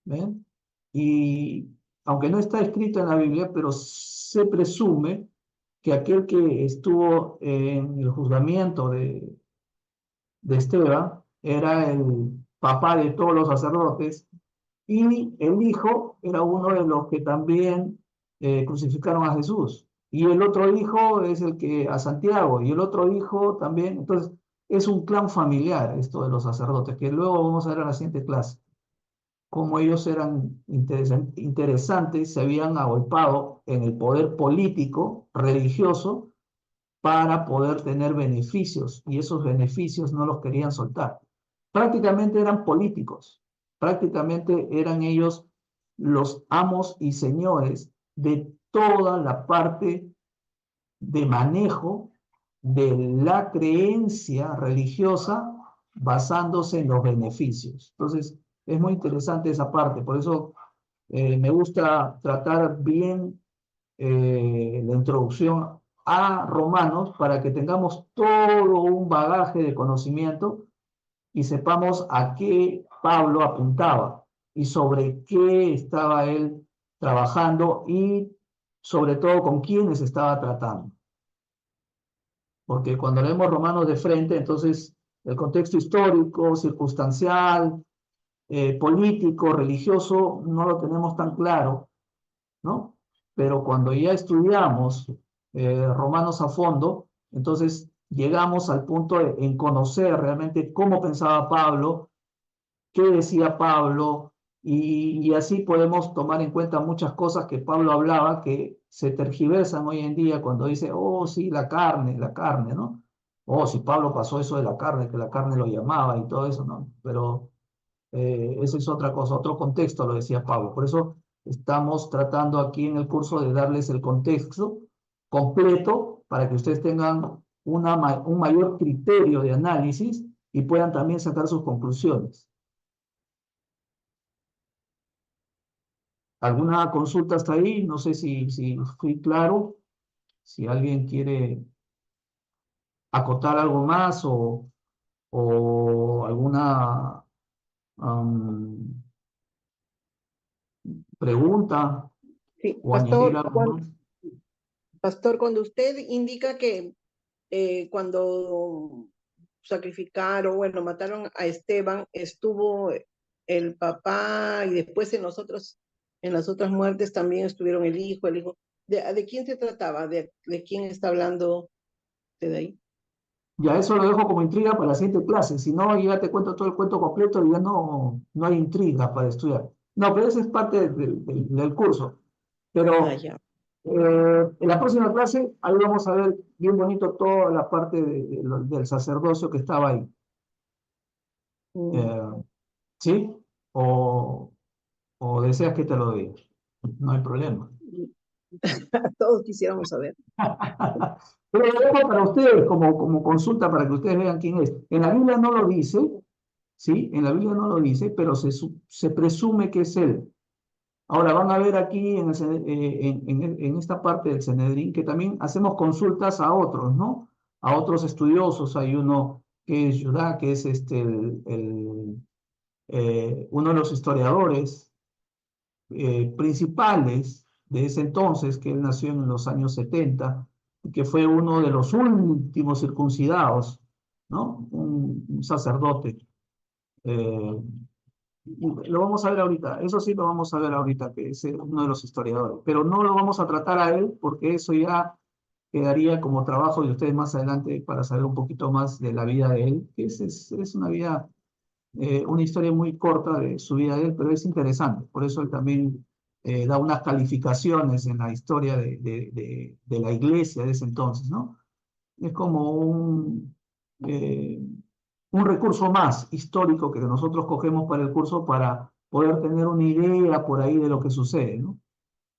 ¿ven? Y aunque no está escrito en la Biblia, pero se presume que aquel que estuvo en el juzgamiento de Esteban era el papá de todos los sacerdotes y el hijo era uno de los que también crucificaron a Jesús. Y el otro hijo es el que a Santiago, y el otro hijo también. Entonces, es un clan familiar esto de los sacerdotes, que luego vamos a ver en la siguiente clase, cómo ellos eran interesantes, se habían agolpado en el poder político, religioso, para poder tener beneficios, y esos beneficios no los querían soltar. Prácticamente eran políticos, prácticamente eran ellos los amos y señores de toda la parte de manejo de la creencia religiosa basándose en los beneficios. Entonces, es muy interesante esa parte, por eso me gusta tratar bien la introducción a Romanos para que tengamos todo un bagaje de conocimiento y sepamos a qué Pablo apuntaba y sobre qué estaba él trabajando y sobre todo con quiénes estaba tratando. Porque cuando leemos Romanos de frente, entonces el contexto histórico, circunstancial, político, religioso, no lo tenemos tan claro, ¿no? Pero cuando ya estudiamos Romanos a fondo, entonces llegamos al punto en conocer realmente cómo pensaba Pablo, qué decía Pablo, y así podemos tomar en cuenta muchas cosas que Pablo hablaba que se tergiversan hoy en día cuando dice, oh, sí, la carne, ¿no? Oh, si Pablo pasó eso de la carne, que la carne lo llamaba y todo eso, ¿no? Pero esa es otra cosa, otro contexto, lo decía Pablo. Por eso estamos tratando aquí en el curso de darles el contexto completo para que ustedes tengan un mayor criterio de análisis y puedan también sacar sus conclusiones. ¿Alguna consulta hasta ahí? No sé si fui claro, si alguien quiere acotar algo más o alguna pregunta Sí, o añadir algo más. pastor, cuando usted indica que cuando sacrificaron, bueno, mataron a Esteban, estuvo el papá y después en las otras muertes también estuvieron el hijo. ¿De quién se trataba? ¿De quién está hablando de ahí? Ya eso lo dejo como intriga para la siguiente clase. Si no, ya te cuento todo el cuento completo y ya no hay intriga para estudiar. No, pero eso es parte del curso. Ah, Pero ya. en la próxima clase, ahí vamos a ver bien bonito toda la parte del sacerdocio que estaba ahí. Mm. Eh, ¿Sí? O, o deseas que te lo diga. No hay problema. Todos quisiéramos saber. Pero lo dejo para ustedes como consulta para que ustedes vean quién es. En la Biblia no lo dice, ¿sí? En la Biblia no lo dice, pero se presume que es él. Ahora van a ver aquí en esta parte del Sanedrín que también hacemos consultas a otros, ¿no? A otros estudiosos. Hay uno que es Judá, que es uno de los historiadores principales de ese entonces, que él nació en los años 70, que fue uno de los últimos circuncidados, ¿no? Un sacerdote. Eh, lo vamos a ver ahorita, eso sí lo vamos a ver ahorita, que es uno de los historiadores, pero no lo vamos a tratar a él porque eso ya quedaría como trabajo de ustedes más adelante para saber un poquito más de la vida de él, que es una vida, una historia muy corta de su vida de él, pero es interesante, por eso él también da unas calificaciones en la historia de la iglesia de ese entonces, ¿no? Es como eh, un recurso más histórico que nosotros cogemos para el curso para poder tener una idea por ahí de lo que sucede, ¿no?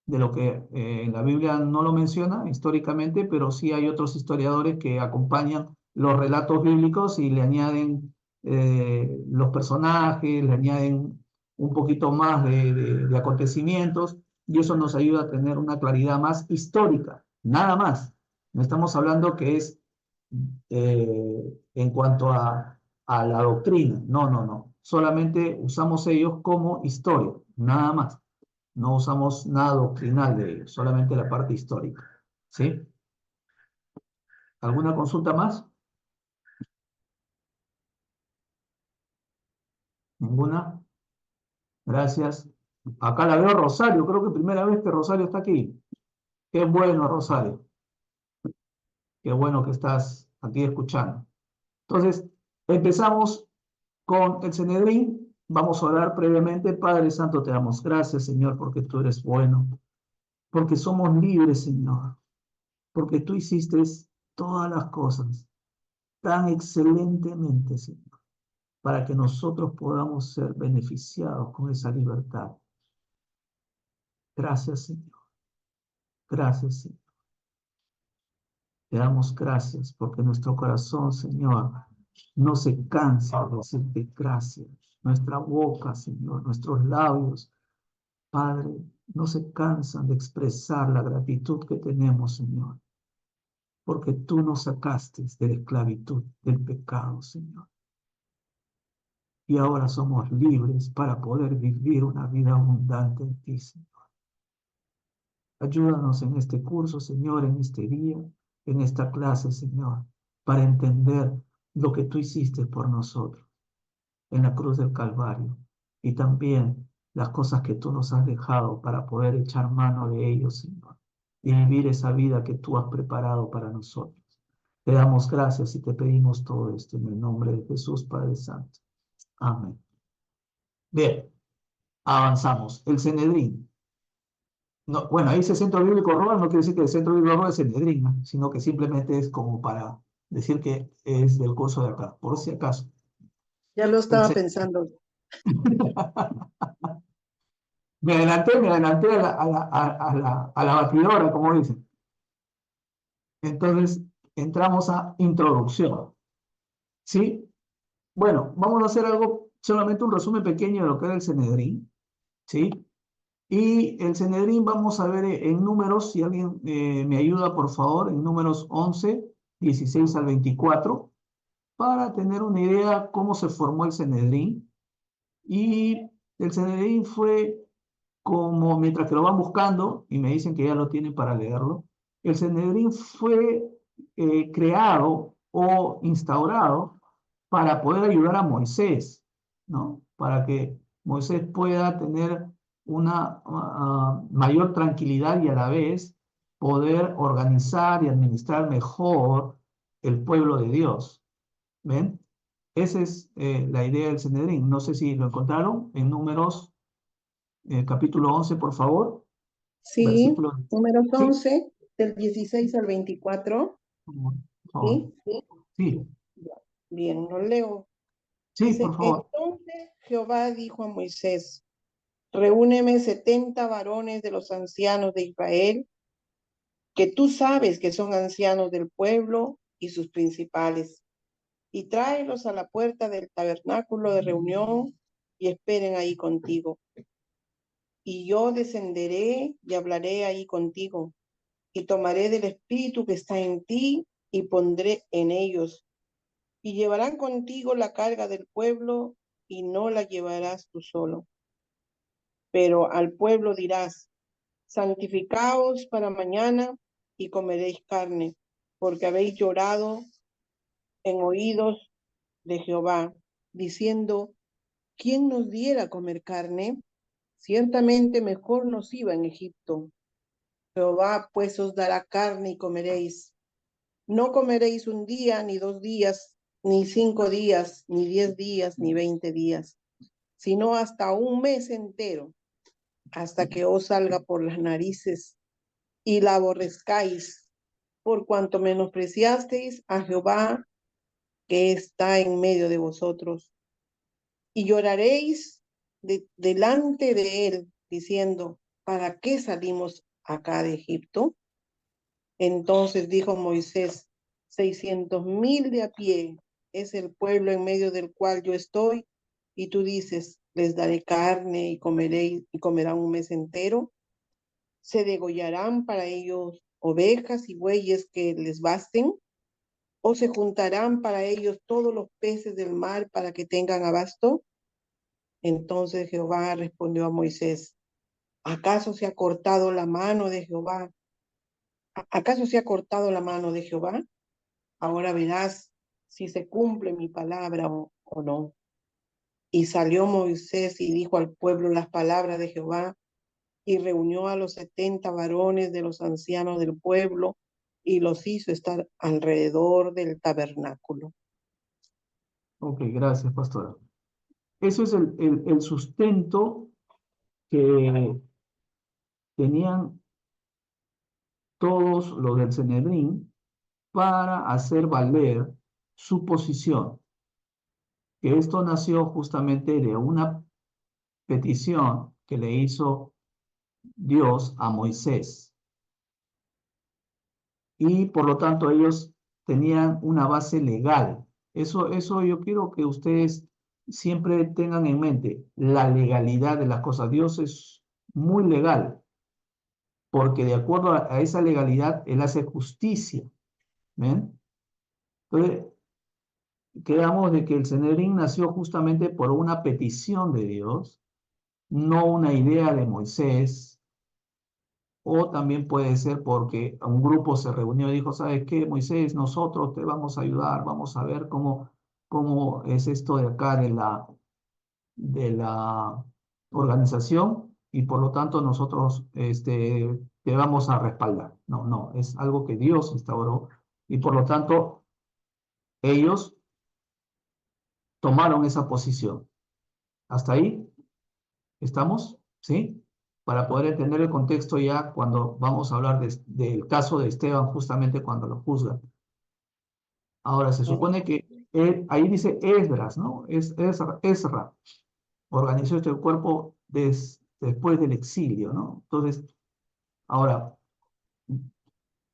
De lo que la Biblia no lo menciona históricamente, pero sí hay otros historiadores que acompañan los relatos bíblicos y le añaden los personajes, le añaden un poquito más de acontecimientos y eso nos ayuda a tener una claridad más histórica, nada más. No estamos hablando que es en cuanto a la doctrina, no. Solamente usamos ellos como historia. nada más. No usamos nada doctrinal de ellos, solamente la parte histórica. ¿Sí? ¿Alguna consulta más? ¿Ninguna? Gracias. Acá la veo Rosario, creo que primera vez que Rosario está aquí. Qué bueno, Rosario. Qué bueno que estás aquí escuchando. Entonces, empezamos con el Sanedrín. Vamos a orar previamente. Padre Santo, te damos gracias, Señor, porque tú eres bueno, porque somos libres, Señor, porque tú hiciste todas las cosas tan excelentemente, Señor, para que nosotros podamos ser beneficiados con esa libertad. Gracias, Señor. Gracias, Señor. Te damos gracias porque nuestro corazón, Señor, no se cansa de decirte gracias. Nuestra boca, Señor, nuestros labios, Padre, no se cansan de expresar la gratitud que tenemos, Señor, porque tú nos sacaste de la esclavitud del pecado, Señor. Y ahora somos libres para poder vivir una vida abundante en ti, Señor. Ayúdanos en este curso, Señor, en este día, en esta clase, Señor, para entender lo que tú hiciste por nosotros en la cruz del Calvario y también las cosas que tú nos has dejado para poder echar mano de ellos, Señor, y vivir esa vida que tú has preparado para nosotros. Te damos gracias y te pedimos todo esto en el nombre de Jesús, Padre Santo. Amén. Bien, avanzamos. El Sanedrín. No, bueno, ahí dice Centro Bíblico Roa, no quiere decir que el Centro Bíblico Roa es Sanedrín, ¿no? Sino que simplemente es como para decir que es del curso de acá, por si acaso. Ya lo El estaba pensando. me adelanté a la batidora, como dicen. Entonces, entramos a introducción. ¿Sí? Bueno, vamos a hacer algo, solamente un resumen pequeño de lo que era el Sanedrín. ¿Sí? Y el Sanedrín vamos a ver en números, si alguien me ayuda, por favor, en números 11, 16 al 24, para tener una idea cómo se formó el Sanedrín. Y el Sanedrín fue como, mientras que lo van buscando, y me dicen que ya lo tienen para leerlo, el Sanedrín fue creado o instaurado para poder ayudar a Moisés, ¿no? Para que Moisés pueda tener una mayor tranquilidad y a la vez poder organizar y administrar mejor el pueblo de Dios. ¿Ven? Esa es la idea del Sanedrín. No sé si lo encontraron en Números capítulo 11, por favor. Sí, Versículo. números Sí, 11, del 16 al 24. por favor. ¿Sí? Sí. Sí, Bien, lo leo. sí, por Dice, favor. entonces Jehová dijo a Moisés, reúneme 70 varones de los ancianos de Israel, que tú sabes que son ancianos del pueblo y sus principales, y tráelos a la puerta del tabernáculo de reunión y esperen ahí contigo. Y yo descenderé y hablaré ahí contigo, y tomaré del espíritu que está en ti y pondré en ellos, y llevarán contigo la carga del pueblo, y no la llevarás tú solo. Pero al pueblo dirás, santificaos para mañana y comeréis carne, porque habéis llorado en oídos de Jehová, diciendo, ¿quién nos diera comer carne? Ciertamente mejor nos iba en Egipto. Jehová pues os dará carne y comeréis. No comeréis un día, ni 2 días, ni 5 días, ni 10 días, ni 20 días, sino hasta un mes entero, hasta que os salga por las narices y la aborrezcáis, por cuanto menospreciasteis a Jehová que está en medio de vosotros. Y lloraréis delante de él, diciendo, ¿para qué salimos acá de Egipto? Entonces dijo Moisés, 600,000 de a pie es el pueblo en medio del cual yo estoy, y tú dices, les daré carne y comeréis y comerán un mes entero. Se degollarán para ellos ovejas y bueyes que les basten, o se juntarán para ellos todos los peces del mar para que tengan abasto. Entonces Jehová respondió a Moisés, ¿acaso se ha cortado la mano de Jehová? ¿Acaso se ha cortado la mano de Jehová? Ahora verás si se cumple mi palabra o no. Y salió Moisés y dijo al pueblo las palabras de Jehová, y reunió a los 70 varones de los ancianos del pueblo, y los hizo estar alrededor del tabernáculo. Ok, gracias, pastora. Eso es el sustento que tenían todos los del Sanedrín para hacer valer su posición, que esto nació justamente de una petición que le hizo Dios a Moisés. Y por lo tanto ellos tenían una base legal. Eso yo quiero que ustedes siempre tengan en mente, la legalidad de las cosas. Dios es muy legal, porque de acuerdo a esa legalidad, Él hace justicia. ¿Ven? Entonces, quedamos de que el Sanedrín nació justamente por una petición de Dios, no una idea de Moisés, o también puede ser porque un grupo se reunió y dijo, ¿sabes qué, Moisés? Nosotros te vamos a ayudar, vamos a ver cómo es esto de acá de la organización y por lo tanto nosotros te vamos a respaldar. No, no, es algo que Dios instauró y por lo tanto ellos tomaron esa posición. ¿Hasta ahí estamos? ¿Sí? Para poder entender el contexto ya cuando vamos a hablar del caso de Esteban, justamente cuando lo juzgan. Ahora, se supone que ahí dice Esdras, ¿no? Ezra organizó este cuerpo después del exilio, ¿no? Entonces, ahora,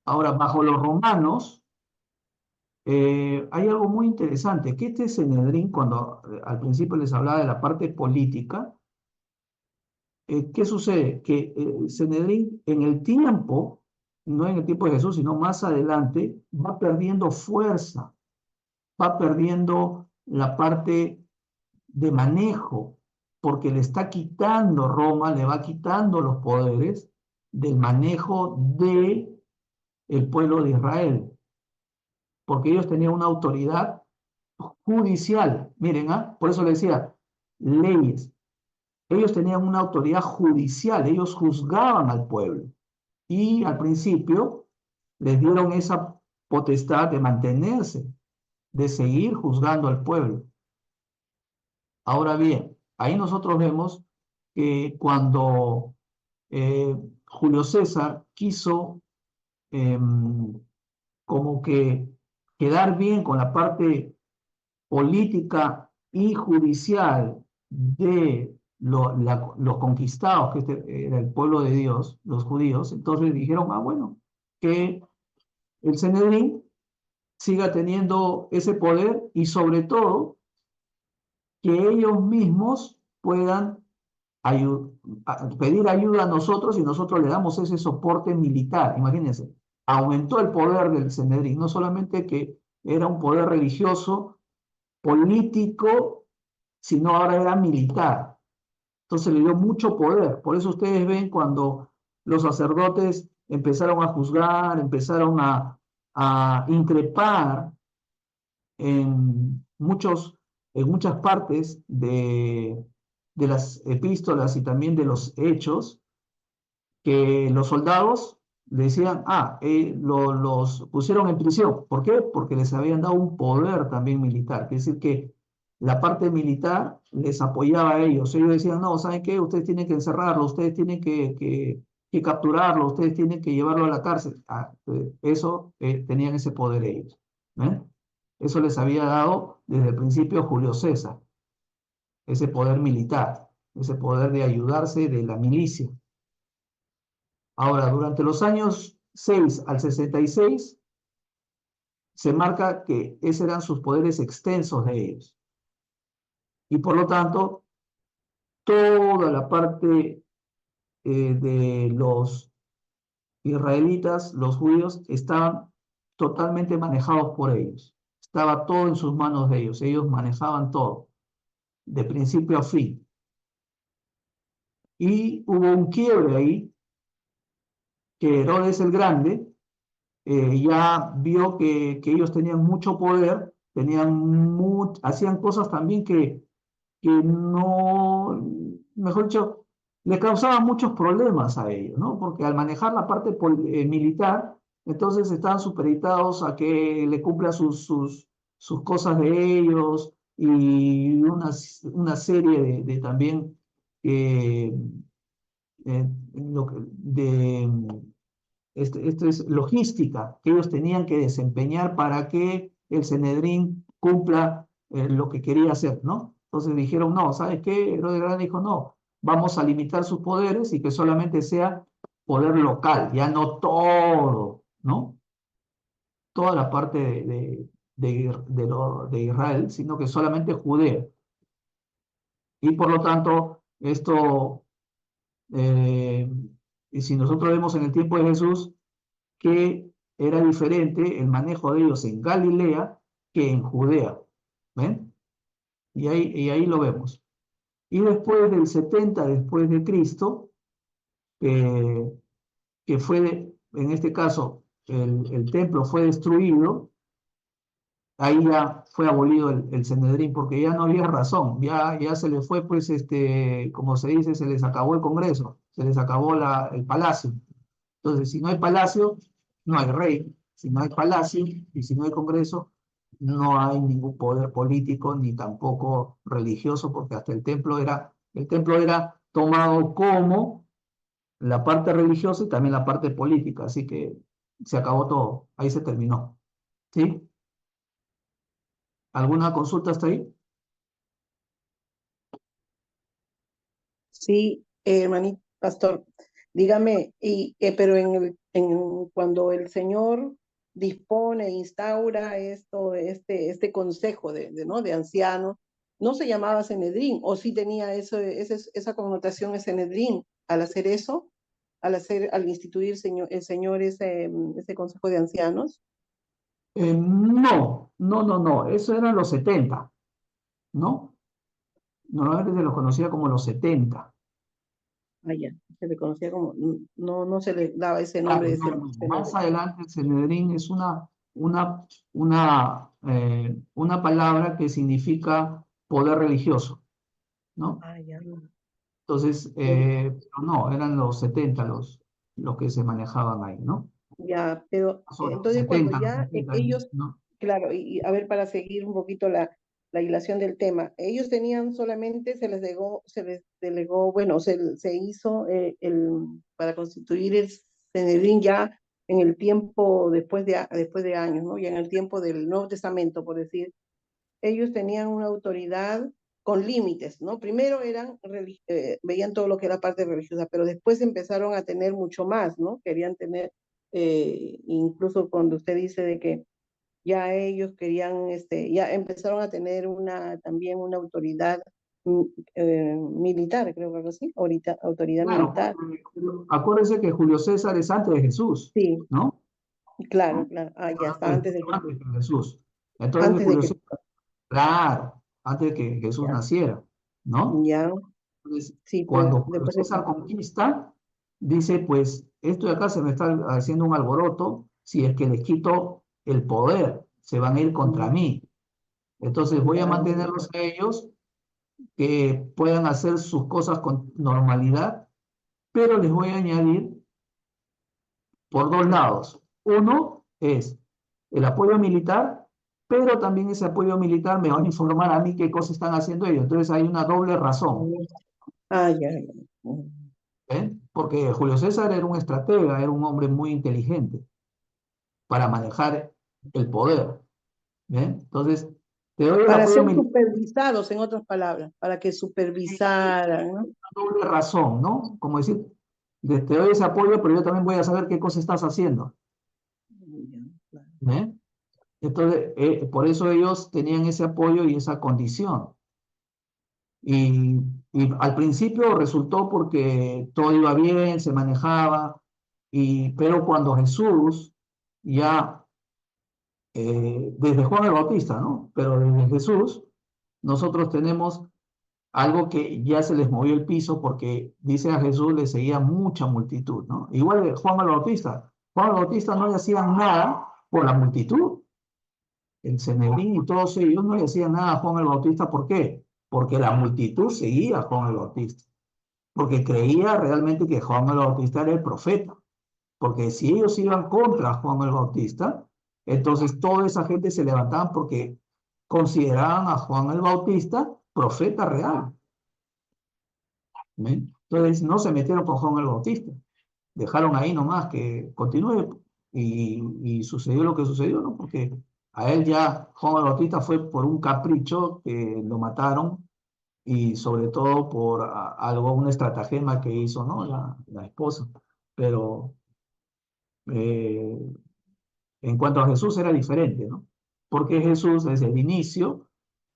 bajo los romanos, hay algo muy interesante, que este Sanedrín, cuando al principio les hablaba de la parte política, ¿qué sucede? Que Sanedrín en el tiempo, no en el tiempo de Jesús, sino más adelante, va perdiendo fuerza, va perdiendo la parte de manejo, porque le está quitando Roma, le va quitando los poderes del manejo de el pueblo de Israel, porque ellos tenían una autoridad judicial. Miren, por eso le decía, leyes. Ellos tenían una autoridad judicial, ellos juzgaban al pueblo. Y al principio les dieron esa potestad de mantenerse, de seguir juzgando al pueblo. Ahora bien, ahí nosotros vemos que cuando Julio César quiso como que quedar bien con la parte política y judicial de los conquistados, que era el pueblo de Dios, los judíos, entonces dijeron, bueno, que el Sanedrín siga teniendo ese poder y sobre todo que ellos mismos puedan pedir ayuda a nosotros y nosotros le damos ese soporte militar. Imagínense, aumentó el poder del Sanedrín, no solamente que era un poder religioso, político, sino ahora era militar. Entonces le dio mucho poder. Por eso ustedes ven cuando los sacerdotes empezaron a juzgar, empezaron a increpar en muchas partes de las epístolas y también de los hechos, que los soldados le decían, los pusieron en prisión. ¿Por qué? Porque les habían dado un poder también militar. Es decir, que la parte militar les apoyaba a ellos. Ellos decían, no, ¿saben qué? Ustedes tienen que encerrarlo, ustedes tienen que capturarlo, ustedes tienen que llevarlo a la cárcel. Eso tenían ese poder ellos. ¿Eh? Eso les había dado desde el principio Julio César, ese poder militar, ese poder de ayudarse de la milicia. Ahora, durante los años 6 al 66, se marca que esos eran sus poderes extensos de ellos. Y por lo tanto, toda la parte de los israelitas, los judíos, estaban totalmente manejados por ellos. Estaba todo en sus manos de ellos. Ellos manejaban todo, de principio a fin. y hubo un quiebre ahí, que Herodes el Grande ya vio que ellos tenían mucho poder, hacían cosas también que no, mejor dicho, le causaban muchos problemas a ellos, ¿no? Porque al manejar la parte militar, entonces estaban supeditados a que le cumpla sus cosas de ellos y una serie de también de esto es logística que ellos tenían que desempeñar para que el Sanedrín cumpla lo que quería hacer, ¿no? Entonces dijeron, no, ¿sabes qué? Herodes Grande dijo, no, vamos a limitar sus poderes y que solamente sea poder local, ya no todo, ¿no? Toda la parte de Israel, sino que solamente Judea. Y por lo tanto, esto, y si nosotros vemos en el tiempo de Jesús, que era diferente el manejo de ellos en Galilea que en Judea. ¿Ven? Y ahí lo vemos. Y después del 70 después de Cristo, que fue, en este caso, el templo fue destruido, ahí ya fue abolido el Sanedrín, porque ya no había razón, ya se les fue, pues, como se dice, se les acabó el Congreso, se les acabó el palacio. Entonces, si no hay palacio, no hay rey. Si no hay palacio y si no hay Congreso, no hay ningún poder político ni tampoco religioso, porque hasta el templo era tomado como la parte religiosa y también la parte política. Así que se acabó todo. Ahí se terminó. ¿Sí? ¿Alguna consulta hasta ahí? Sí, hermanito pastor, dígame, pero cuando el Señor dispone, instaura este consejo ¿no? de ancianos, no se llamaba Sanedrín, o sí tenía esa connotación de Sanedrín al hacer eso, al instituir el Señor ese consejo de ancianos. No, no, no, no. Eso eran los 70, ¿no? Normalmente se los conocía como los 70. Ah, ya, se le conocía como, no se le daba ese Claro, nombre de no, no. Más Sanedrín. adelante el Sanedrín es una palabra que significa poder religioso, ¿no? Ah, ya. Entonces, no, eran los 70 los que se manejaban ahí, ¿no? Ya, pero Ahora, entonces cuando 70, los ya 70, ellos, ¿no? claro, y a ver, para seguir un poquito la hilación del tema, ellos tenían solamente, se les delegó, bueno, se hizo para constituir el Sanedrín ya en el tiempo después de años, ¿no? Ya en el tiempo del Nuevo Testamento, por decir, ellos tenían una autoridad con límites, ¿no? Primero veían todo lo que era parte religiosa, pero después empezaron a tener mucho más, ¿no? Querían tener, incluso cuando usted dice de que ya ellos querían, ya empezaron a tener también una autoridad militar, creo que algo así, ahorita, autoridad Claro, militar. porque acuérdense que Julio César es antes de Jesús, Sí, ¿no? claro, ¿No? claro. Ah, ya Hablando está, de mucho antes que Jesús. Entonces, antes de Julio que, César, claro, antes de que Jesús ya, naciera, ¿no? ya, Entonces, sí, pero cuando Julio después de César que, conquista, dice, pues esto de acá se me está haciendo un alboroto, si es que les quito el poder, se van a ir contra mí. Entonces voy a ya, mantenerlos a ellos que puedan hacer sus cosas con normalidad, pero les voy a añadir por dos lados. Uno es el apoyo militar, pero también ese apoyo militar me va a informar a mí qué cosas están haciendo ellos. Entonces hay una doble razón. ah, ya, ya. ¿Eh? Porque Julio César era un estratega, era un hombre muy inteligente para manejar el poder. ¿Eh? Entonces, te doy el Para apoyo ser militar, supervisados, en otras palabras, para que supervisaran, ¿no? doble razón, ¿no? Como decir, te doy ese apoyo, pero yo también voy a saber qué cosa estás haciendo. Ya, claro. ¿Eh? Entonces, por eso ellos tenían ese apoyo y esa condición. Y, y al principio resultó porque todo iba bien, se manejaba, pero cuando Jesús ya desde Juan el Bautista, ¿no? Pero desde Jesús, nosotros tenemos algo que ya se les movió el piso porque, dice a Jesús, le seguía mucha multitud, ¿no? Igual de Juan el Bautista. Juan el Bautista no le hacían nada por la multitud. El Cenedrín y todos ellos no le hacían nada a Juan el Bautista. ¿Por qué? Porque la multitud seguía a Juan el Bautista. Porque creía realmente que Juan el Bautista era el profeta. Porque si ellos iban contra Juan el Bautista, entonces toda esa gente se levantaban porque consideraban a Juan el Bautista profeta real. ¿Ven? Entonces no se metieron con Juan el Bautista, dejaron ahí nomás que continúe y sucedió lo que sucedió, ¿no? Porque a él ya Juan el Bautista fue por un capricho que lo mataron y sobre todo por algo, una estratagema que hizo, ¿no? La esposa. Pero eh, en cuanto a Jesús era diferente, ¿no? Porque Jesús desde el inicio,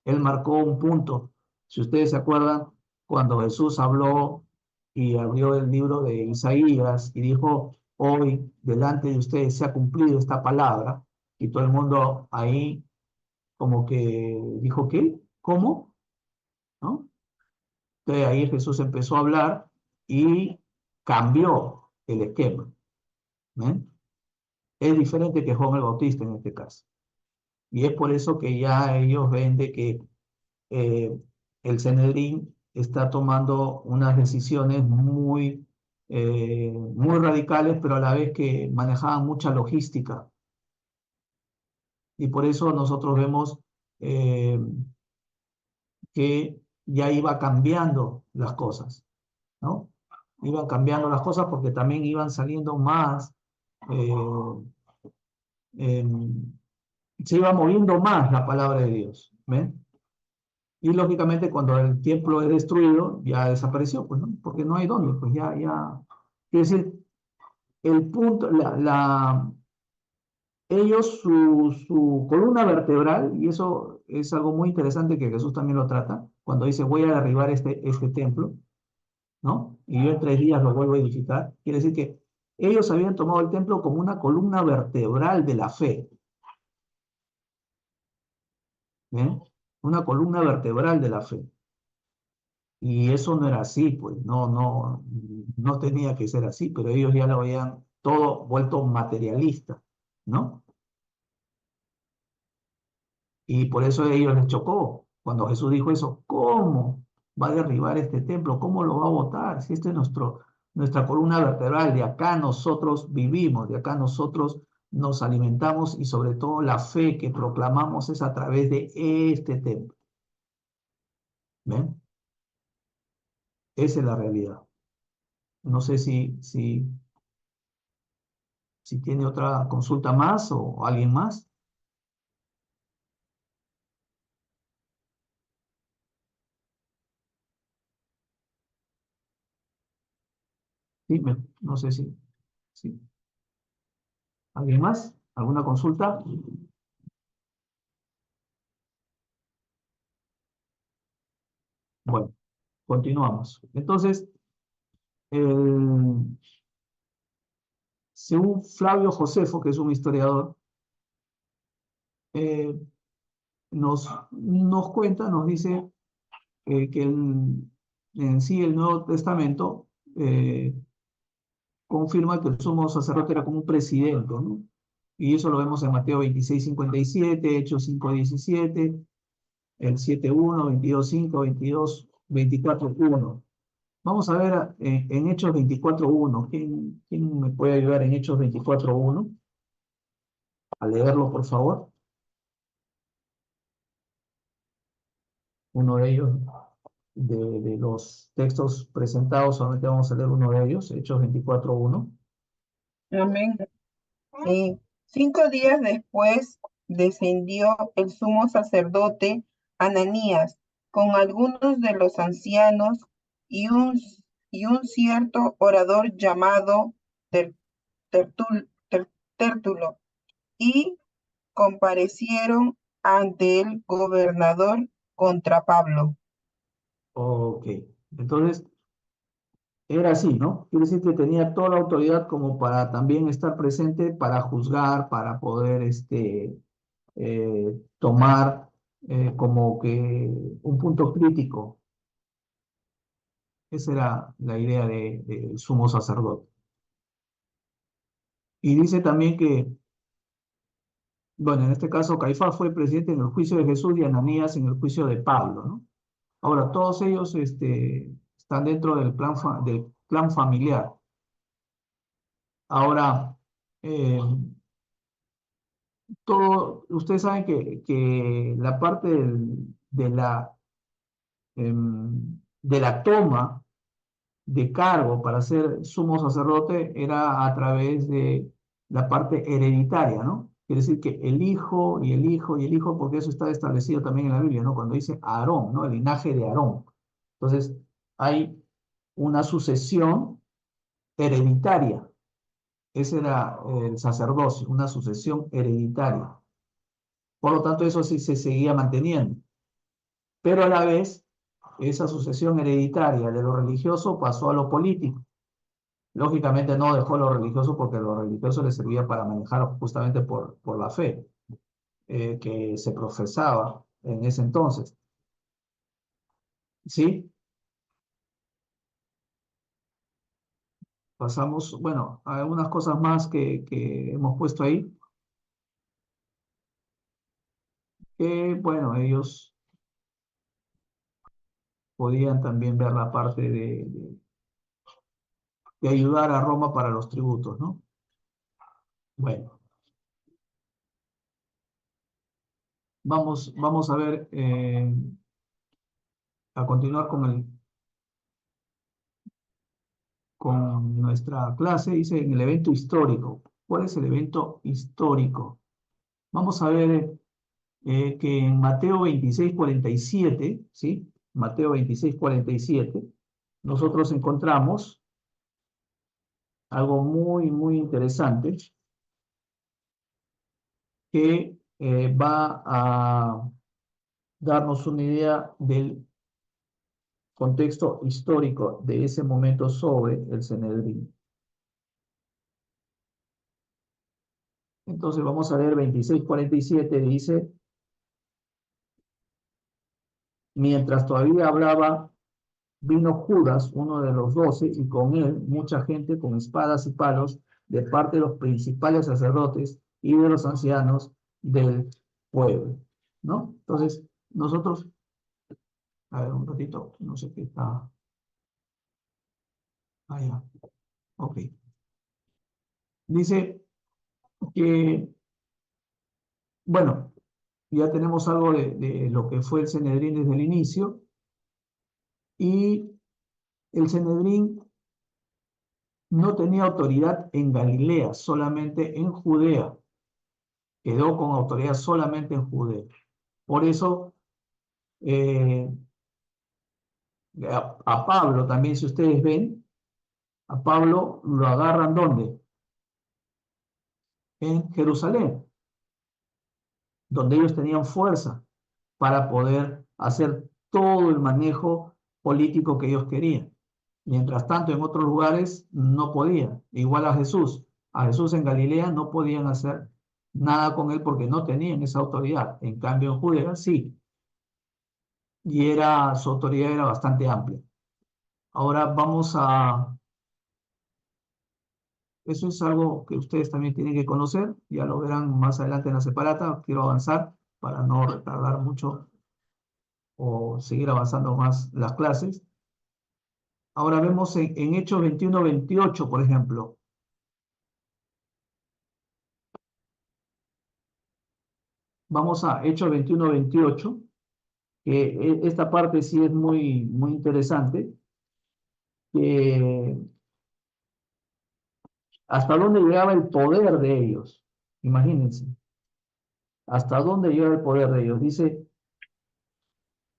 él marcó un punto. Si ustedes se acuerdan, cuando Jesús habló y abrió el libro de Isaías y dijo, hoy delante de ustedes se ha cumplido esta palabra, y todo el mundo ahí como que dijo, ¿qué? ¿Cómo? ¿No? Entonces ahí Jesús empezó a hablar y cambió el esquema. ¿Eh? Es diferente que Juan el Bautista en este caso. Y es por eso que ya ellos ven de que eh, el Sanedrín está tomando unas decisiones muy radicales, pero a la vez que manejaban mucha logística. Y por eso nosotros vemos eh, que ya iba cambiando las cosas, ¿no? Iban cambiando las cosas porque también iban saliendo más, eh, em, se iba moviendo más la palabra de Dios, ¿ven? Y lógicamente cuando el templo es destruido, ya desapareció, pues, ¿no? Porque no hay dónde, pues ya. Es decir, el punto, ellos, su columna vertebral, y eso es algo muy interesante que Jesús también lo trata, cuando dice voy a derribar este templo, ¿no? Y yo en 3 días lo vuelvo a edificar, quiere decir que ellos habían tomado el templo como una columna vertebral de la fe, ¿eh? Una columna vertebral de la fe. Y eso no era así, pues no tenía que ser así, pero ellos ya lo habían todo vuelto materialista, ¿no? Y por eso a ellos les chocó cuando Jesús dijo eso, ¿cómo va a derribar este templo? ¿Cómo lo va a botar? Si este es nuestra columna vertebral, de acá nosotros vivimos, de acá nosotros nos alimentamos y sobre todo la fe que proclamamos es a través de este templo. ¿Ven? Esa es la realidad. No sé si tiene otra consulta más o alguien más. Sí, no sé si. ¿Alguien más? ¿Alguna consulta? Bueno, continuamos. Entonces, el- según Flavio Josefo, que es un historiador, eh, nos cuenta, nos dice que en sí el Nuevo Testamento confirma que el sumo sacerdote era como un presidente, ¿no? Y eso lo vemos en Mateo 26:57, Hechos 5:17, el 7:1, 22:5, 24:1. Vamos a ver en Hechos 24:1. ¿Quién me puede ayudar en Hechos 24:1? A leerlo, por favor. Uno de ellos, de los textos presentados, solamente vamos a leer uno de ellos, Hechos 24:1. Amén. 5 días después descendió el sumo sacerdote Ananías con algunos de los ancianos y un cierto orador llamado Ter- Tértulo, y comparecieron ante el gobernador contra Pablo. Ok, entonces era así, ¿no? Quiere decir que tenía toda la autoridad como para también estar presente, para juzgar, para poder tomar como que un punto crítico, Esa era la idea del sumo sacerdote. Y dice también que, bueno, en este caso Caifás fue presidente en el juicio de Jesús y Ananías en el juicio de Pablo, ¿no? Ahora, todos ellos están dentro del clan familiar. Ahora, eh, ustedes saben que la parte de la toma de cargo para ser sumo sacerdote era a través de la parte hereditaria, ¿no? Quiere decir que el hijo y el hijo y el hijo, porque eso está establecido también en la Biblia, ¿no? Cuando dice Aarón, ¿no? El linaje de Aarón. Entonces, hay una sucesión hereditaria. Ese era el sacerdocio, una sucesión hereditaria. Por lo tanto, eso sí se seguía manteniendo. Pero a la vez, esa sucesión hereditaria de lo religioso pasó a lo político. Lógicamente no dejó lo religioso porque lo religioso le servía para manejar justamente por la fe que se profesaba en ese entonces. ¿Sí? Pasamos, bueno, a algunas cosas más que hemos puesto ahí, que bueno, ellos podían también ver la parte de ayudar a Roma para los tributos, ¿no? Bueno, vamos a ver, a continuar con nuestra clase, dice en el evento histórico. ¿Cuál es el evento histórico? Vamos a ver que en Mateo 26:47, ¿sí? Mateo 26:47, nosotros encontramos algo muy, muy interesante que va a darnos una idea del contexto histórico de ese momento sobre el Sanedrín. Entonces vamos a ver 26:47, dice, mientras todavía hablaba, vino Judas, uno de los 12, y con él mucha gente con espadas y palos de parte de los principales sacerdotes y de los ancianos del pueblo, ¿no? Entonces, nosotros, a ver, un ratito, no sé qué está, allá, ok. Dice que, bueno, ya tenemos algo de lo que fue el Sanedrín desde el inicio, y el Sanedrín no tenía autoridad en Galilea, solamente en Judea. Quedó con autoridad solamente en Judea. Por eso, eh, a Pablo también, si ustedes ven, a Pablo lo agarran ¿dónde? En Jerusalén, donde ellos tenían fuerza para poder hacer todo el manejo político que ellos querían. Mientras tanto, en otros lugares no podían. Igual a Jesús. A Jesús en Galilea no podían hacer nada con él porque no tenían esa autoridad. En cambio, en Judea sí. Y su autoridad era bastante amplia. Ahora eso es algo que ustedes también tienen que conocer, ya lo verán más adelante en la separata. Quiero avanzar para no retardar mucho o seguir avanzando más las clases. Ahora vemos en Hechos 21:28, por ejemplo. Vamos a Hechos 21:28, que esta parte sí es muy, muy interesante. Que hasta dónde llegaba el poder de ellos. Imagínense, hasta dónde llegaba el poder de ellos. Dice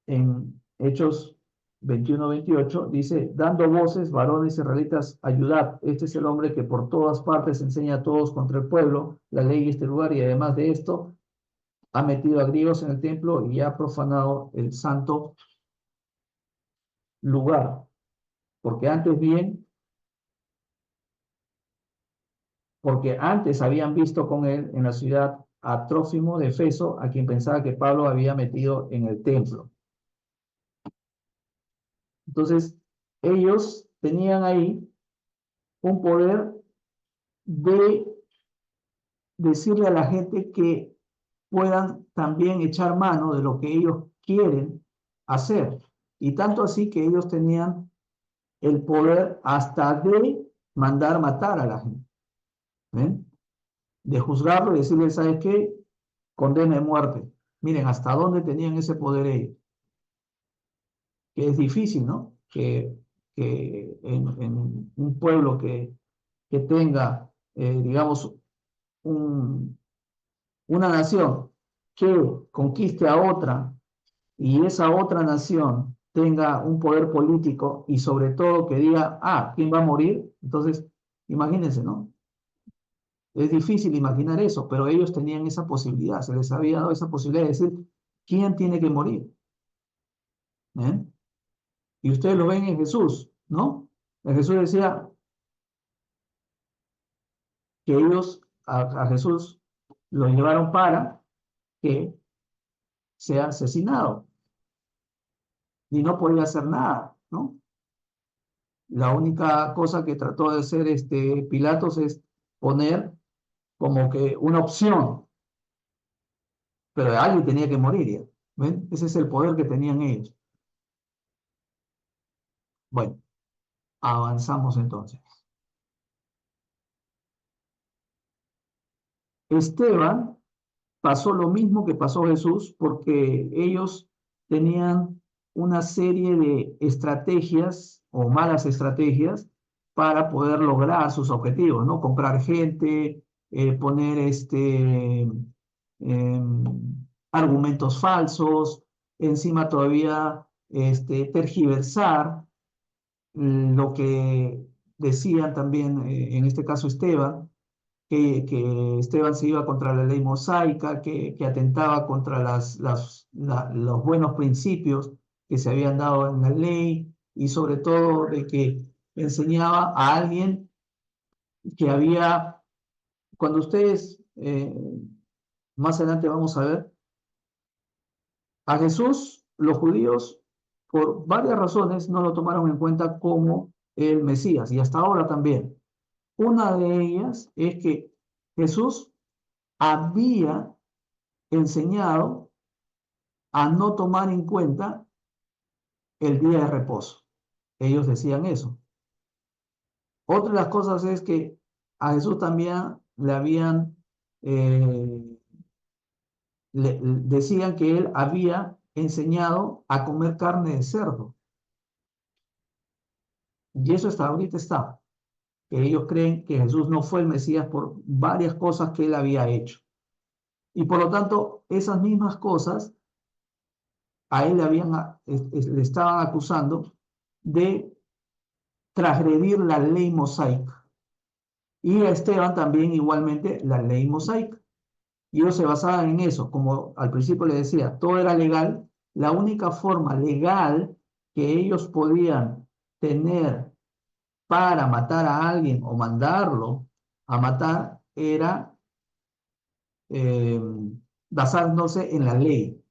en Hechos 21:28, dice, dando voces, varones israelitas, ayudad. Este es el hombre que por todas partes enseña a todos contra el pueblo la ley de este lugar, y además de esto, ha metido a griegos en el templo y ha profanado el santo lugar. Porque antes bien, porque antes habían visto con él en la ciudad a Trófimo de Efeso, a quien pensaba que Pablo había metido en el templo. Entonces, ellos tenían ahí un poder de decirle a la gente que puedan también echar mano de lo que ellos quieren hacer. Y tanto así que ellos tenían el poder hasta de mandar matar a la gente. ¿Ven? De juzgarlo y decirle, ¿sabes qué? Condena de muerte. Miren, hasta dónde tenían ese poder ellos. Que es difícil, ¿no? Que en un pueblo que tenga, digamos, una nación que conquiste a otra y esa otra nación tenga un poder político y sobre todo que diga, ah, ¿quién va a morir? Entonces, imagínense, ¿no? Es difícil imaginar eso, pero ellos tenían esa posibilidad, se les había dado esa posibilidad de decir, ¿quién tiene que morir? ¿Eh? Y ustedes lo ven en Jesús, ¿no? Jesús decía que ellos a Jesús lo llevaron para que sea asesinado y no podía hacer nada, ¿no? La única cosa que trató de hacer Pilatos es poner como que una opción, pero alguien tenía que morir, ¿ya? ¿Ven? Ese es el poder que tenían ellos. Bueno, avanzamos entonces. Esteban pasó lo mismo que pasó Jesús porque ellos tenían una serie de estrategias o malas estrategias para poder lograr sus objetivos, ¿no? Comprar gente, poner argumentos falsos, encima todavía tergiversar lo que decían también, en este caso Esteban, que Esteban se iba contra la ley mosaica, que atentaba contra los buenos principios que se habían dado en la ley y sobre todo de que enseñaba a alguien que había, cuando ustedes, más adelante vamos a ver, a Jesús, los judíos, por varias razones, no lo tomaron en cuenta como el Mesías y hasta ahora también. Una de ellas es que Jesús había enseñado a no tomar en cuenta el día de reposo. Ellos decían eso. Otra de las cosas es que a Jesús también le habían, decían que él había enseñado a comer carne de cerdo. Y eso hasta ahorita está. Que ellos creen que Jesús no fue el Mesías por varias cosas que él había hecho. Y por lo tanto, esas mismas cosas a él le estaban acusando de transgredir la ley mosaica. Y a Esteban también igualmente la ley mosaica. Y ellos se basaban en eso, como al principio le decía, todo era legal. La única forma legal que ellos podían tener para matar a alguien o mandarlo a matar era basándose en la ley.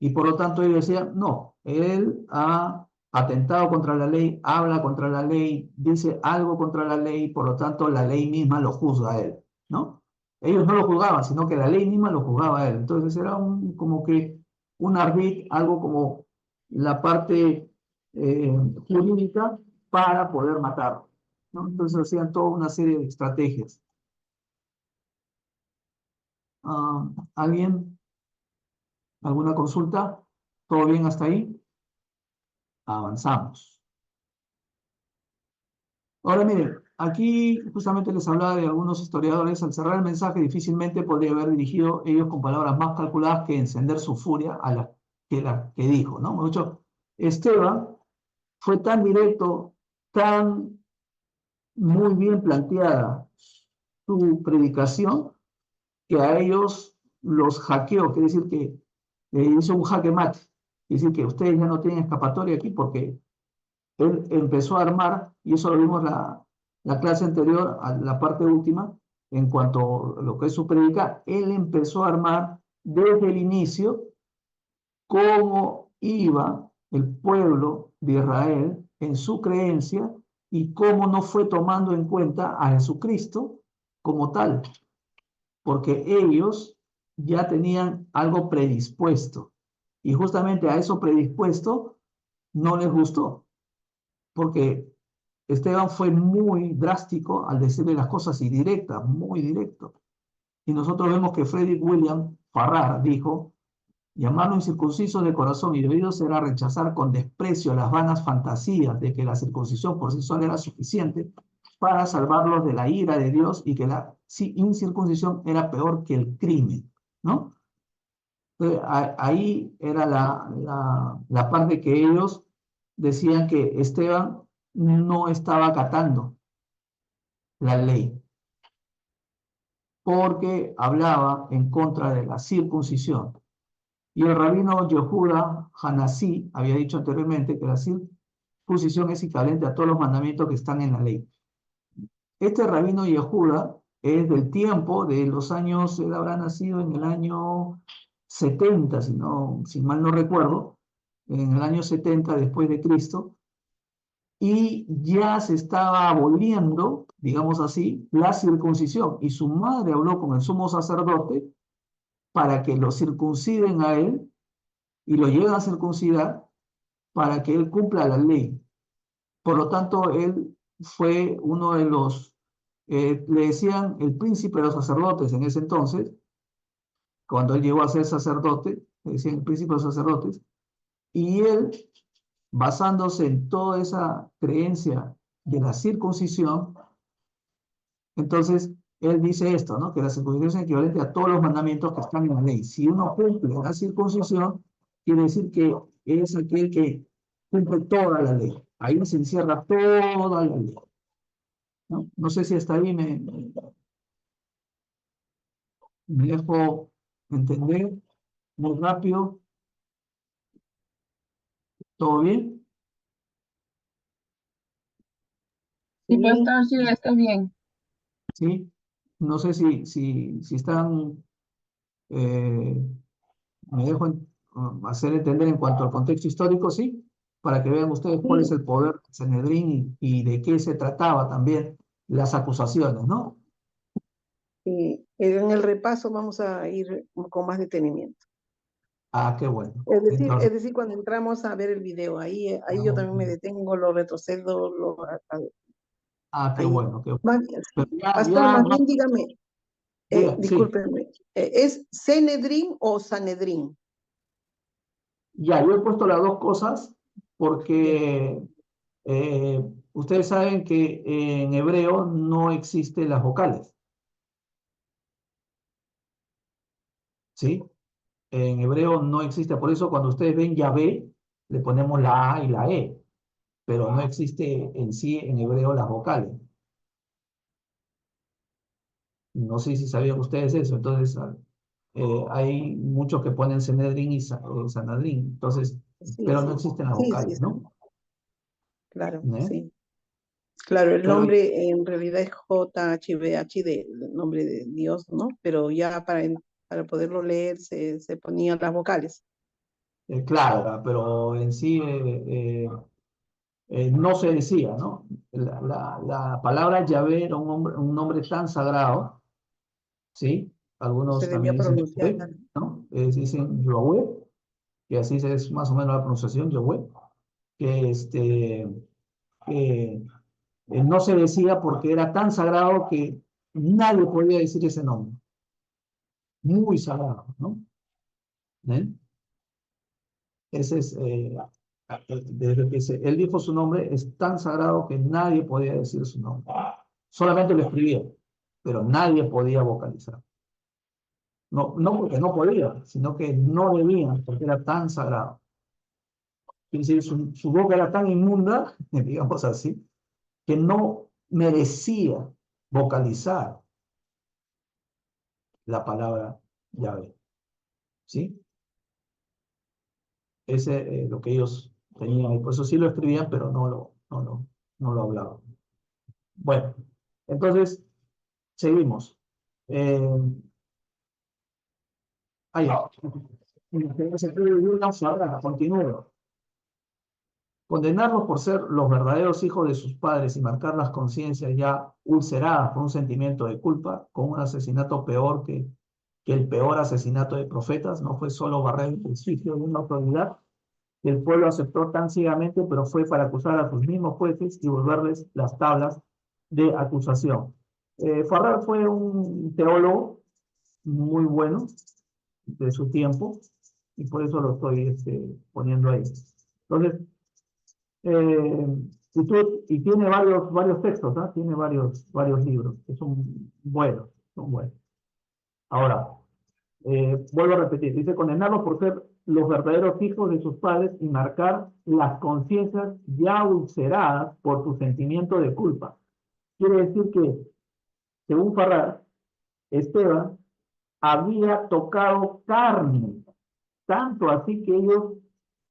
Y por lo tanto ellos decían, no, él ha atentado contra la ley, habla contra la ley, dice algo contra la ley, por lo tanto la ley misma lo juzga a él, ¿no? Ellos no lo juzgaban, sino que la ley misma lo juzgaba a él. Entonces era como que un ardid, algo como la parte jurídica para poder matarlo, ¿no? Entonces hacían toda una serie de estrategias. ¿Alguien? ¿Alguna consulta? ¿Todo bien hasta ahí? Avanzamos. Ahora miren, aquí justamente les hablaba de algunos historiadores. Al cerrar el mensaje, difícilmente podría haber dirigido ellos con palabras más calculadas que encender su furia a la que dijo, ¿no? Mucho, Esteban fue tan directo, tan muy bien planteada su predicación, que a ellos los hackeó, quiere decir que hizo un jaque mate, quiere decir que ustedes ya no tienen escapatoria aquí porque él empezó a armar, y eso lo vimos la clase anterior, a la parte última, en cuanto a lo que es su predicar, él empezó a armar desde el inicio cómo iba el pueblo de Israel en su creencia y cómo no fue tomando en cuenta a Jesucristo como tal, porque ellos ya tenían algo predispuesto y justamente a eso predispuesto no les gustó, porque Esteban fue muy drástico al decirle las cosas y directa, muy directo. Y nosotros vemos que Frederick William Farrar dijo: llamarlo incircunciso de corazón y de oído será rechazar con desprecio las vanas fantasías de que la circuncisión por sí sola era suficiente para salvarlos de la ira de Dios y que la incircuncisión era peor que el crimen, ¿no? Entonces, ahí era la parte que ellos decían que Esteban no estaba acatando la ley porque hablaba en contra de la circuncisión. Y el rabino Yehuda Hanasí había dicho anteriormente que la circuncisión es equivalente a todos los mandamientos que están en la ley. Este rabino Yehuda es del tiempo de los años, él habrá nacido en el año 70, si mal no recuerdo, en el año 70 después de Cristo, y ya se estaba aboliendo, digamos así, la circuncisión. Y su madre habló con el sumo sacerdote para que lo circunciden a él y lo lleven a circuncidar para que él cumpla la ley. Por lo tanto, él fue uno de los, le decían el príncipe de los sacerdotes en ese entonces, cuando él llegó a ser sacerdote, le decían el príncipe de los sacerdotes, y él, basándose en toda esa creencia de la circuncisión, entonces él dice esto, ¿no? Que la circuncisión es equivalente a todos los mandamientos que están en la ley. Si uno cumple la circuncisión, quiere decir que es aquel que cumple toda la ley. Ahí se encierra toda la ley, ¿no? No sé si hasta ahí me dejo entender muy rápido. ¿Todo bien? Sí, Sí, pastor, sí, está bien. ¿Sí? No sé si están, me dejo hacer entender en cuanto al contexto histórico, ¿sí? Para que vean ustedes cuál es sí, el poder de Sanedrín y de qué se trataba también las acusaciones, ¿no? sí. En el repaso vamos a ir con más detenimiento. Ah, qué bueno. Es Entonces, decir, cuando entramos a ver el video, ahí yo también me detengo, lo retrocedo, qué ahí. bueno, qué bueno. Más- Pero Pastor, más bien dígame, diga, sí, discúlpeme, ¿es Senedrín o Sanedrín? ya, yo he puesto las dos cosas Ya. porque ustedes saben que en hebreo no existen las vocales, ¿sí? En hebreo no existe, por eso cuando ustedes ven Yahvé, le ponemos la A y la E, pero no existe en sí en hebreo las vocales. No sé si sabían ustedes eso, entonces hay muchos que ponen Senedrín y Sanadrín, entonces, Sí, pero no sí, existen las sí, sí, vocales, ¿no? claro, ¿Eh? sí. Claro, el Pero nombre en realidad es JHVH, el nombre de Dios, ¿no? Pero ya para poderlo leer se ponían las vocales. claro, pero en sí no se decía, ¿no? La palabra Yahvé era un nombre tan sagrado, ¿sí? No se Algunos debía también dicen pronunciar. Yahvé, ¿no? Dicen Yahweh, que así es más o menos la pronunciación, Yahweh, que, que no se decía porque era tan sagrado que nadie podía decir ese nombre, muy sagrado, ¿no? ¿Eh? Ese es, desde que él dijo su nombre, es tan sagrado que nadie podía decir su nombre. Solamente lo escribía, pero nadie podía vocalizar. No, no porque no podía, sino que no debían, porque era tan sagrado. Es decir, su boca era tan inmunda, digamos así, que no merecía vocalizar la palabra llave. ¿Sí? Ese es lo que ellos tenían, y por eso sí lo escribían, pero no lo hablaban. Bueno, entonces, seguimos. Eh, ahí va. Continúo. Condenarlos por ser los verdaderos hijos de sus padres y marcar las conciencias ya ulceradas por un sentimiento de culpa, con un asesinato peor que el peor asesinato de profetas, no fue solo barrer el juicio de una autoridad que el pueblo aceptó tan ciegamente, pero fue para acusar a sus mismos jueces y volverles las tablas de acusación. Farrar fue un teólogo muy bueno de su tiempo, y por eso lo estoy poniendo ahí. Entonces, y tiene varios textos, ¿ah? Tiene varios libros, que son buenos, son buenos. Ahora, vuelvo a repetir, dice condenarlos por ser los verdaderos hijos de sus padres y marcar las conciencias ya ulceradas por su sentimiento de culpa. Quiere decir que, según Farrar, Esteban había tocado carne, tanto así que ellos,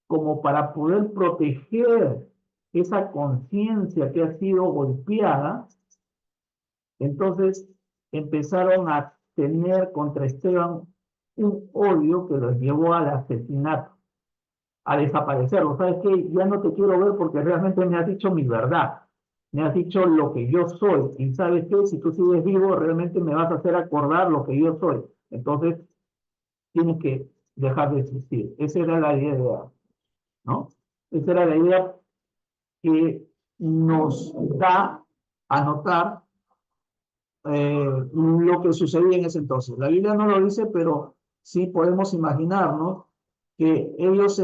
como para poder proteger esa conciencia que ha sido golpeada, entonces empezaron a tener contra Esteban un odio que los llevó al asesinato, a desaparecerlo. ¿Sabes qué? Ya no te quiero ver porque realmente me has dicho mi verdad, me has dicho lo que yo soy, y ¿sabes qué? Si tú sigues vivo, realmente me vas a hacer acordar lo que yo soy. Entonces, tienes que dejar de existir. Esa era la idea, ¿no? Esa era la idea que nos da a notar lo que sucedía en ese entonces. La Biblia no lo dice, pero sí podemos imaginarnos que ellos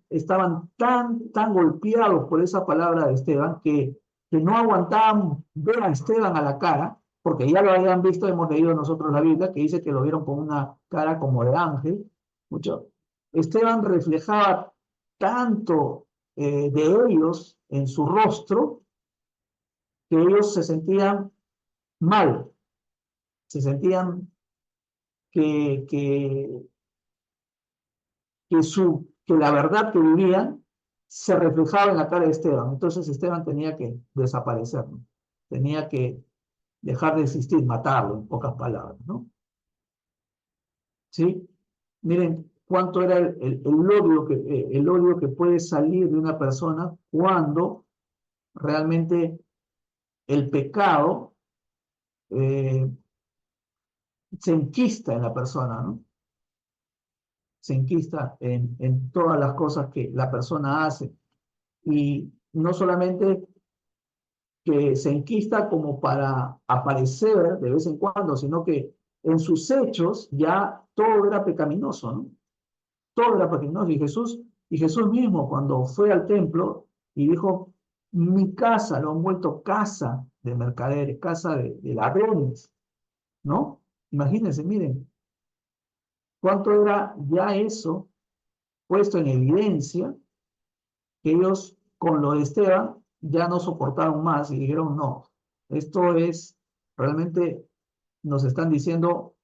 estaban tan golpeados por esa palabra de Esteban que no aguantaban ver a Esteban a la cara, porque ya lo habían visto, hemos leído nosotros la Biblia, que dice que lo vieron con una cara como de ángel. Mucho. Esteban reflejaba tanto de ellos en su rostro que ellos se sentían mal, se sentían que, que, que la verdad que vivían se reflejaba en la cara de Esteban. Entonces Esteban tenía que desaparecer, ¿no? Tenía que dejar de existir, matarlo, en pocas palabras, ¿no? ¿Sí? Miren cuánto era el odio que puede salir de una persona cuando realmente el pecado eh, se enquista en la persona, ¿no? Se enquista en todas las cosas que la persona hace. Y no solamente que se enquista como para aparecer de vez en cuando, sino que en sus hechos ya todo era pecaminoso, ¿no? Todo era pecaminoso. Y Jesús mismo, cuando fue al templo y dijo, mi casa lo han vuelto casa de mercaderes, casa de ladrones, ¿no? Imagínense, miren, cuánto era ya eso puesto en evidencia, que ellos con lo de Esteban ya no soportaron más y dijeron, no, esto es, realmente nos están diciendo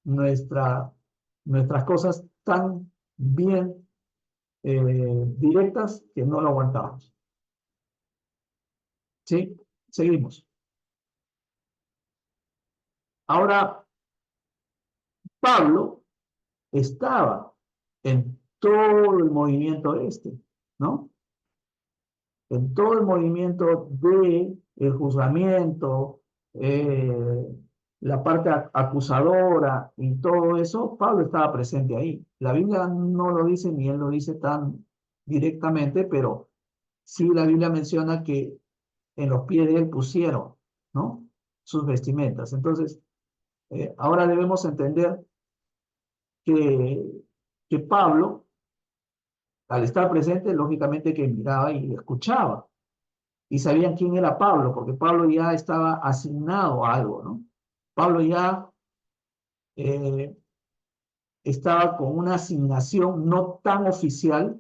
nuestra, nuestras cosas tan bien directas que no lo aguantamos. ¿Sí? Seguimos. Ahora, Pablo estaba en todo el movimiento ¿no? En todo el movimiento de el juzgamiento, la parte acusadora y todo eso, Pablo estaba presente ahí. La Biblia no lo dice ni él lo dice tan directamente, pero sí la Biblia menciona que en los pies de él pusieron, ¿no? Sus vestimentas. Entonces, ahora debemos entender que, que Pablo, al estar presente, lógicamente que miraba y escuchaba. Y sabían quién era Pablo, porque Pablo ya estaba asignado a algo, ¿no? Pablo ya eh, estaba con una asignación no tan oficial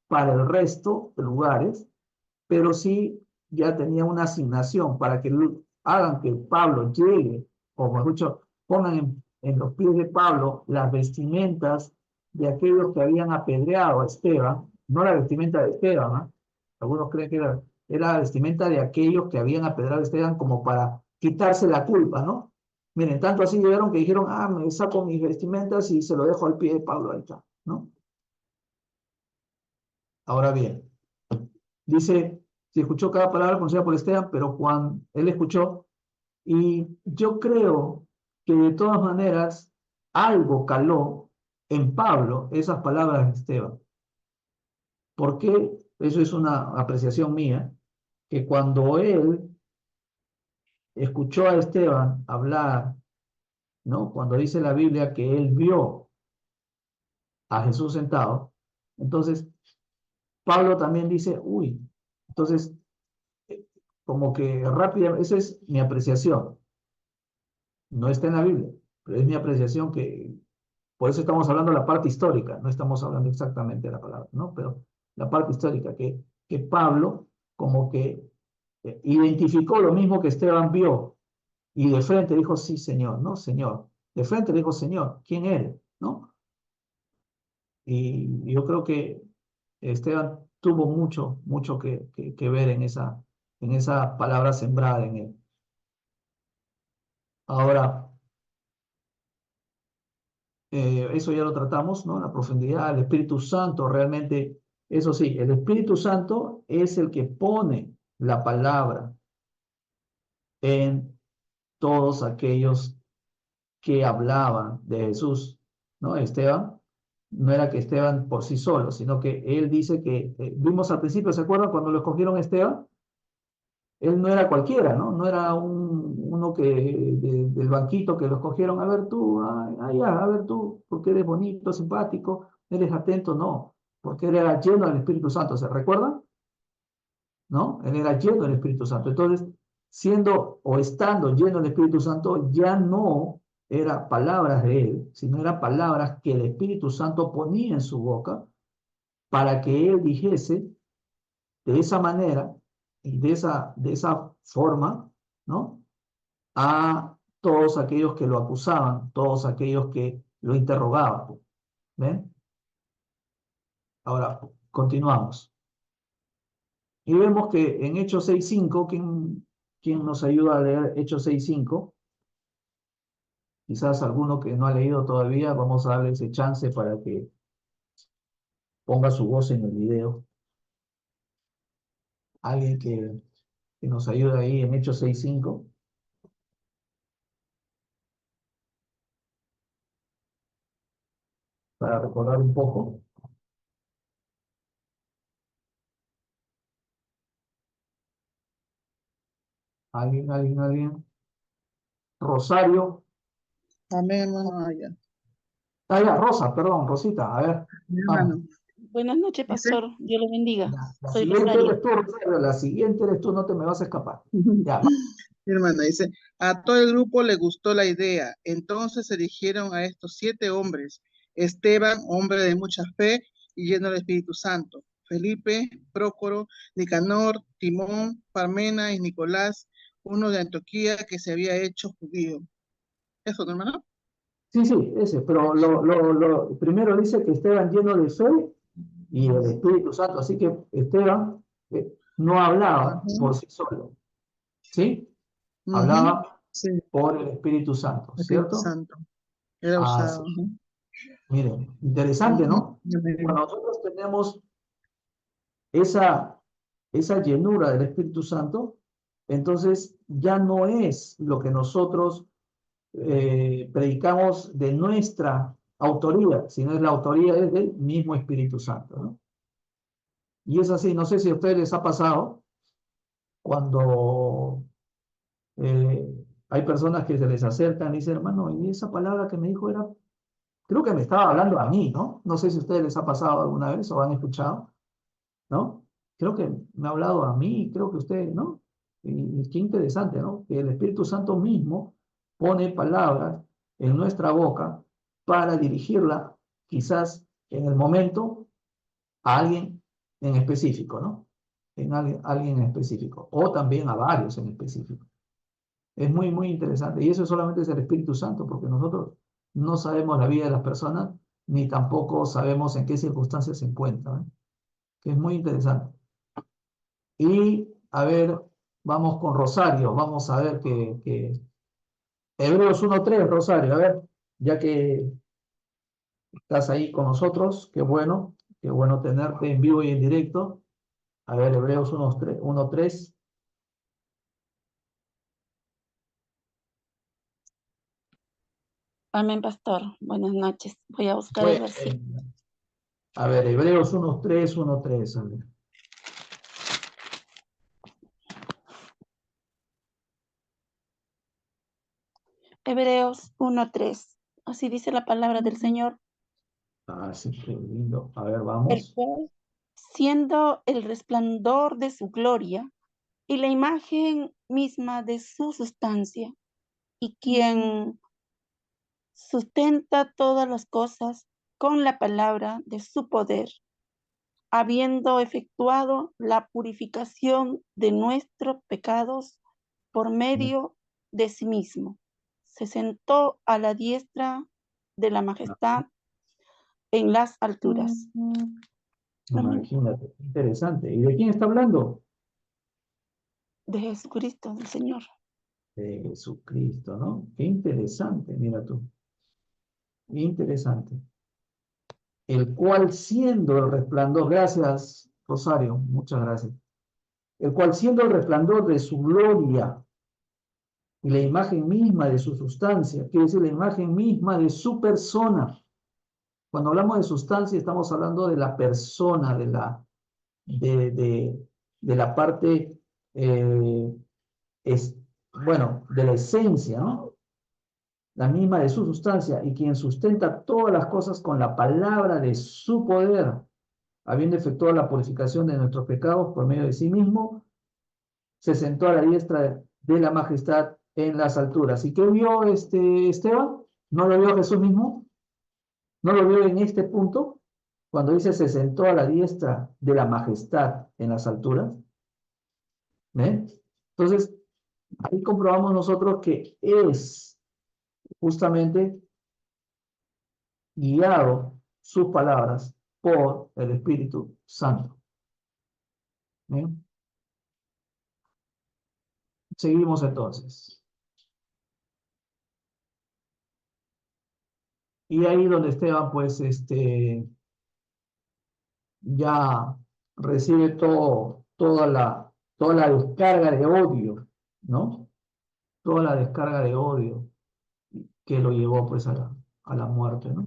para el resto de lugares, pero sí ya tenía una asignación para que hagan que Pablo llegue, o mejor dicho, pongan en los pies de Pablo las vestimentas de aquellos que habían apedreado a Esteban, no la vestimenta de Esteban, ¿no? Algunos creen que era la vestimenta de aquellos que habían apedreado a Esteban como para quitarse la culpa, ¿no? Miren, tanto así llegaron que dijeron, me saco mis vestimentas y se lo dejo al pie de Pablo, ahí está, ¿no? Ahora bien, dice, si escuchó cada palabra pronunciada por Esteban, pero Juan, él escuchó, y yo creo que de todas maneras algo caló en Pablo esas palabras de Esteban. ¿Por qué? Eso es una apreciación mía, que cuando él escuchó a Esteban hablar, ¿no? Cuando dice la Biblia que él vio a Jesús sentado, entonces Pablo también dice, uy, entonces, como que rápida, esa es mi apreciación, no está en la Biblia, pero es mi apreciación que, por eso estamos hablando de la parte histórica, no estamos hablando exactamente de la palabra, ¿no? Pero la parte histórica, que Pablo como que identificó lo mismo que Esteban vio, y de frente dijo, sí, Señor, ¿no? Señor. De frente dijo, Señor, ¿quién eres? ¿No? Y yo creo que Esteban tuvo mucho, mucho que ver en esa palabra sembrada en él. Ahora, eso ya lo tratamos, ¿no? La profundidad, el Espíritu Santo, realmente, eso sí, el Espíritu Santo es el que pone la palabra en todos aquellos que hablaban de Jesús, ¿no? Esteban, no era que Esteban por sí solo, sino que él dice que, vimos al principio, ¿se acuerdan cuando lo escogieron Esteban? Él no era cualquiera, ¿no? No era uno que del banquito que lo escogieron, a ver tú, a ver tú, porque eres bonito, simpático, eres atento, no, porque él era lleno del Espíritu Santo, ¿se recuerdan? ¿No? Él era lleno del Espíritu Santo. Entonces, siendo o estando lleno del Espíritu Santo, ya no era palabras de él, sino eran palabras que el Espíritu Santo ponía en su boca para que él dijese de esa manera y de esa forma, ¿no? A todos aquellos que lo acusaban, todos aquellos que lo interrogaban. ¿Ven? Ahora, continuamos. Y vemos que en Hechos 6:5, ¿quién nos ayuda a leer Hechos 6:5? Quizás alguno que no ha leído todavía, vamos a darle ese chance para que ponga su voz en el video. Alguien que nos ayude ahí en Hechos 6:5 para recordar un poco. ¿Alguien? Rosario. Amén, hermano. Ya. Ya, Rosa, perdón, Rosita, a ver, Mi vamos. hermano. Buenas noches, Dice, pastor. Dios lo bendiga. La Soy siguiente Rosario. eres tú, Rosario, la siguiente eres tú, no te me vas a escapar. Ya, mi hermana dice, a todo el grupo le gustó la idea. Entonces eligieron a estos 7 hombres. Esteban, hombre de mucha fe y lleno del Espíritu Santo. Felipe, Prócoro, Nicanor, Timón, Parmena y Nicolás, uno de Antioquía que se había hecho judío. ¿Eso, no, hermano? sí, ese, pero primero dice que Esteban lleno de fe y el Espíritu Santo, así que Esteban no hablaba por sí solo, ¿sí? Hablaba Sí, por el Espíritu Santo, Espíritu ¿cierto? Santo. Era Así, usado. miren, interesante, ¿no? Cuando nosotros tenemos esa llenura del Espíritu Santo, entonces ya no es lo que nosotros predicamos de nuestra autoría, sino es la autoría es del mismo Espíritu Santo, ¿no? Y es así, no sé si a ustedes les ha pasado cuando hay personas que se les acercan y dicen, hermano, y esa palabra que me dijo era, creo que me estaba hablando a mí, ¿no? No sé si a ustedes les ha pasado alguna vez o han escuchado, ¿no? Creo que me ha hablado a mí, creo que usted, ¿no? Y qué interesante, ¿no? Que el Espíritu Santo mismo pone palabras en nuestra boca para dirigirla quizás en el momento a alguien en específico, ¿no? En alguien en específico, o también a varios en específico. Es muy, muy interesante. Y eso solamente es el Espíritu Santo, porque nosotros no sabemos la vida de las personas, ni tampoco sabemos en qué circunstancias se encuentran, ¿eh? Que es muy interesante. Y, a ver, vamos con Rosario, vamos a ver que Hebreos 1:3, Rosario, a ver, ya que estás ahí con nosotros, qué bueno tenerte en vivo y en directo. A ver, Hebreos 1:3. Amén, pastor. Buenas noches. Voy a buscar el versículo. A ver, Hebreos 1:3. A ver. Hebreos 1:3. Así dice la palabra del Señor. Ah, sí, qué lindo. A ver, El vamos. cual, siendo el resplandor de su gloria y la imagen misma de su sustancia, y quien sustenta todas las cosas con la palabra de su poder, habiendo efectuado la purificación de nuestros pecados por medio de sí mismo, se sentó a la diestra de la majestad en las alturas. Amén. Imagínate, interesante. ¿Y de quién está hablando? De Jesucristo, del Señor. De Jesucristo, ¿no? Qué interesante, mira tú. Qué interesante. El cual siendo el resplandor, gracias, Rosario, muchas gracias. El cual siendo el resplandor de su gloria y la imagen misma de su sustancia, quiere decir la imagen misma de su persona. Cuando hablamos de sustancia, estamos hablando de la persona, de la parte, es, bueno, de la esencia, ¿no? La misma de su sustancia, y quien sustenta todas las cosas con la palabra de su poder, habiendo efectuado la purificación de nuestros pecados por medio de sí mismo, se sentó a la diestra de la majestad en las alturas. ¿Y qué vio Esteban? ¿No lo vio Jesús mismo? ¿No lo vio en este punto? Cuando dice se sentó a la diestra de la majestad en las alturas. ¿Ven? Entonces, ahí comprobamos nosotros que es justamente guiado sus palabras por el Espíritu Santo. ¿Ven? Seguimos entonces. Y ahí donde Esteban, pues, ya recibe toda la descarga de odio, ¿no? Toda la descarga de odio que lo llevó, pues, a la muerte, ¿no?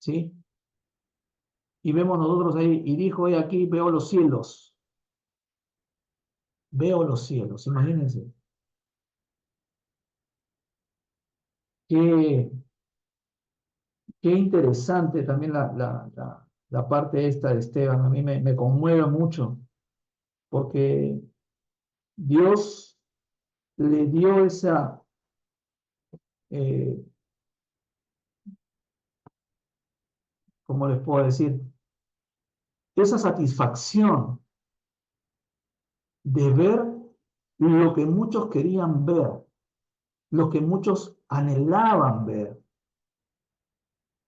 ¿Sí? Y vemos nosotros ahí, y dijo, he aquí, veo los cielos, imagínense. Qué, qué interesante también la parte esta de Esteban, a mí me conmueve mucho, porque Dios le dio esa, eh, ¿cómo les puedo decir? Esa satisfacción de ver lo que muchos querían ver, lo que muchos anhelaban ver,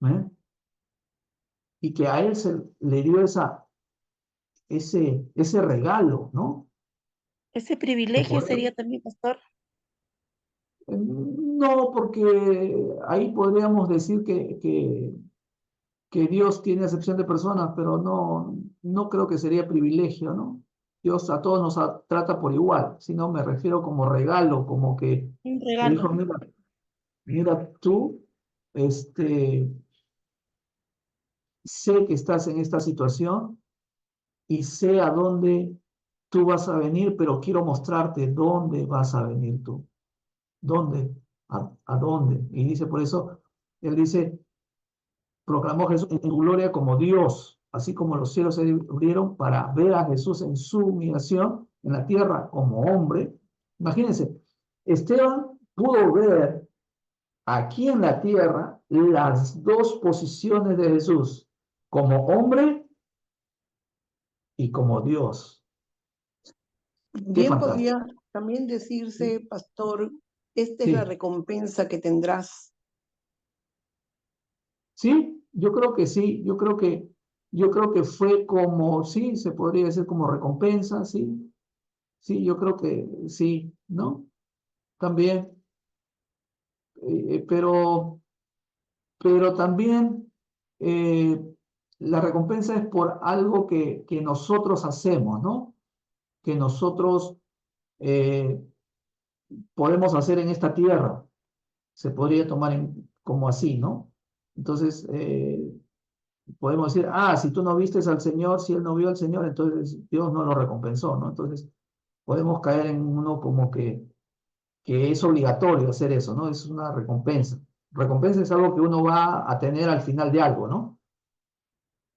¿eh? Y que a él le dio ese regalo, ¿no? Ese De privilegio poder. sería también, pastor. No, porque ahí podríamos decir que Dios tiene acepción de personas, pero no creo que sería privilegio, ¿no? Dios a todos nos trata por igual, sino me refiero como regalo, como que Un le regalo. dijo, mira tú, sé que estás en esta situación y sé a dónde tú vas a venir, pero quiero mostrarte dónde vas a venir tú. ¿Dónde? ¿A dónde? Y dice, por eso, él dice, proclamó Jesús en gloria como Dios, así como los cielos se abrieron para ver a Jesús en su humillación en la tierra como hombre. Imagínense, Esteban pudo ver aquí en la tierra las dos posiciones de Jesús, como hombre y como Dios. Qué Bien fantástico. podría también decirse, pastor, esta es Sí, la recompensa que tendrás. sí, yo creo que sí, yo creo que fue como, sí, se podría decir como recompensa, sí, sí, yo creo que sí, ¿no? También, pero también eh, la recompensa es por algo que nosotros hacemos, ¿no? Que nosotros podemos hacer en esta tierra. Se podría tomar como así, ¿no? Entonces, podemos decir, ah, si tú no vistes al Señor, si Él no vio al Señor, entonces Dios no lo recompensó, ¿no? Entonces, podemos caer en uno como que es obligatorio hacer eso, ¿no? Es una recompensa. Recompensa es algo que uno va a tener al final de algo, ¿no?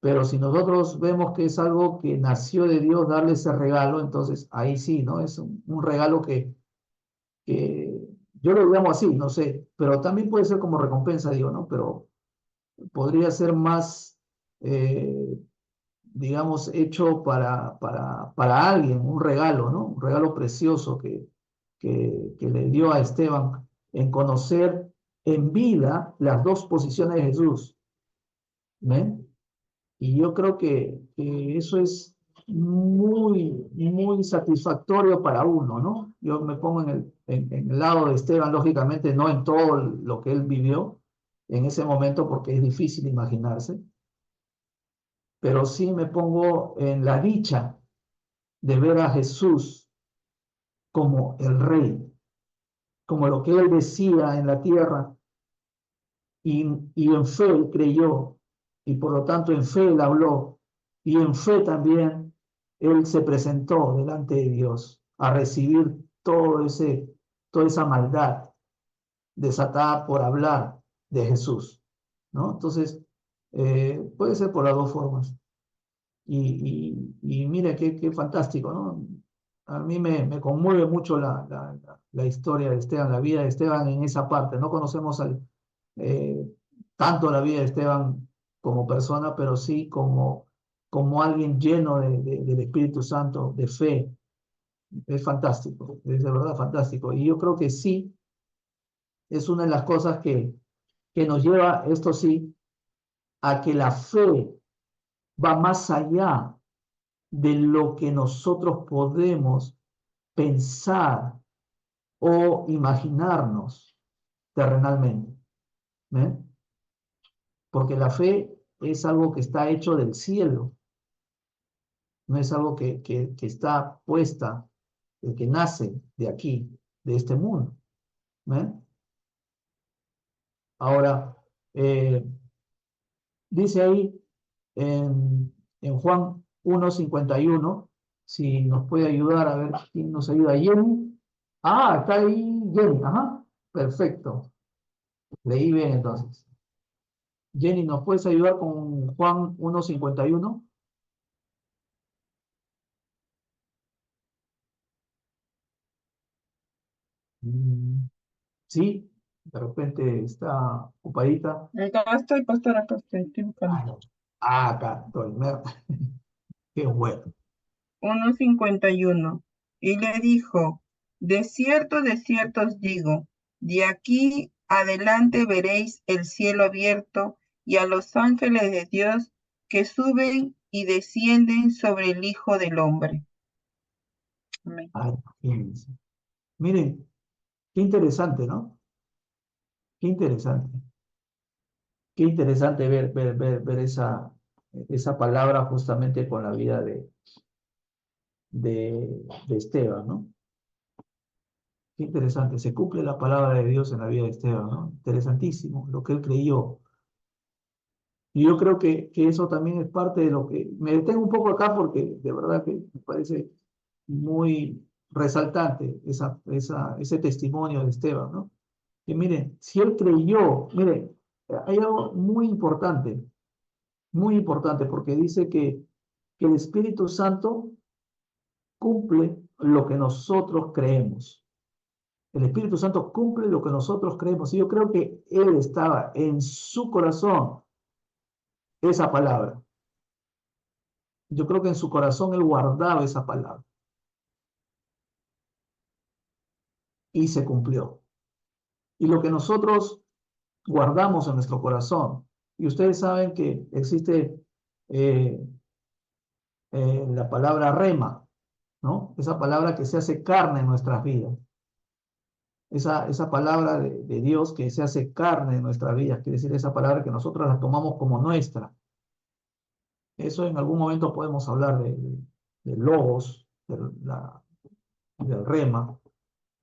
Pero si nosotros vemos que es algo que nació de Dios darle ese regalo, entonces ahí sí, ¿no? Es un regalo que yo lo llamo así, no sé, pero también puede ser como recompensa, digo, ¿no? Pero podría ser más, digamos, hecho para alguien, un regalo, ¿no? Un regalo precioso que le dio a Esteban en conocer en vida las dos posiciones de Jesús. ¿Ven? Y yo creo que eso es muy satisfactorio para uno, ¿no? Yo me pongo en el lado de Esteban, lógicamente, no en todo lo que él vivió en ese momento, porque es difícil imaginarse, pero sí me pongo en la dicha de ver a Jesús como el rey, como lo que él decía en la tierra, y en fe él creyó, y por lo tanto en fe él habló, y en fe también él se presentó delante de Dios a recibir toda esa maldad desatada por hablar de Jesús, ¿no? Entonces, puede ser por las dos formas. Y mire qué fantástico, ¿no? A mí me conmueve mucho la historia de Esteban, la vida de Esteban en esa parte. No conocemos eh, tanto la vida de Esteban como persona, pero sí como alguien lleno del Espíritu Santo, de fe. Es fantástico, es de verdad fantástico. Y yo creo que sí, es una de las cosas que nos lleva, esto sí, a que la fe va más allá de lo que nosotros podemos pensar o imaginarnos terrenalmente. ¿Eh? Porque la fe es algo que está hecho del cielo, no es algo que está puesta, que nace de aquí, de este mundo. ¿Eh? Ahora, dice ahí en Juan 1:51, si nos puede ayudar, a ver quién nos ayuda. Jenny. Ah, está ahí Jenny. Ajá, perfecto. Leí bien entonces. Jenny, ¿nos puedes ayudar con Juan 1:51? Mm, sí, de repente está ocupadita. Acá estoy, pastor, acá estoy buscando. Ah, no. Ah, acá estoy. Qué bueno. 1:51. Y le dijo, de cierto os digo, de aquí adelante veréis el cielo abierto y a los ángeles de Dios que suben y descienden sobre el Hijo del Hombre. Amén. Ay, imagínense. Miren, qué interesante, ¿no? Qué interesante. Qué interesante ver esa palabra justamente con la vida de Esteban, ¿no? Qué interesante. Se cumple la palabra de Dios en la vida de Esteban, ¿no? Interesantísimo, lo que él creyó. Y yo creo que eso también es parte de lo que... Me detengo un poco acá porque de verdad que me parece muy resaltante ese testimonio de Esteban, ¿no? Que miren, si él creyó, miren, hay algo muy importante, porque dice que el Espíritu Santo cumple lo que nosotros creemos. El Espíritu Santo cumple lo que nosotros creemos. Y yo creo que él estaba en su corazón esa palabra. Yo creo que en su corazón él guardaba esa palabra. Y se cumplió. Y lo que nosotros guardamos en nuestro corazón, y ustedes saben que existe eh, la palabra rema, ¿no? Esa palabra que se hace carne en nuestras vidas. Esa palabra de Dios que se hace carne en nuestras vidas, quiere decir esa palabra que nosotros la tomamos como nuestra. Eso en algún momento podemos hablar de logos, del rema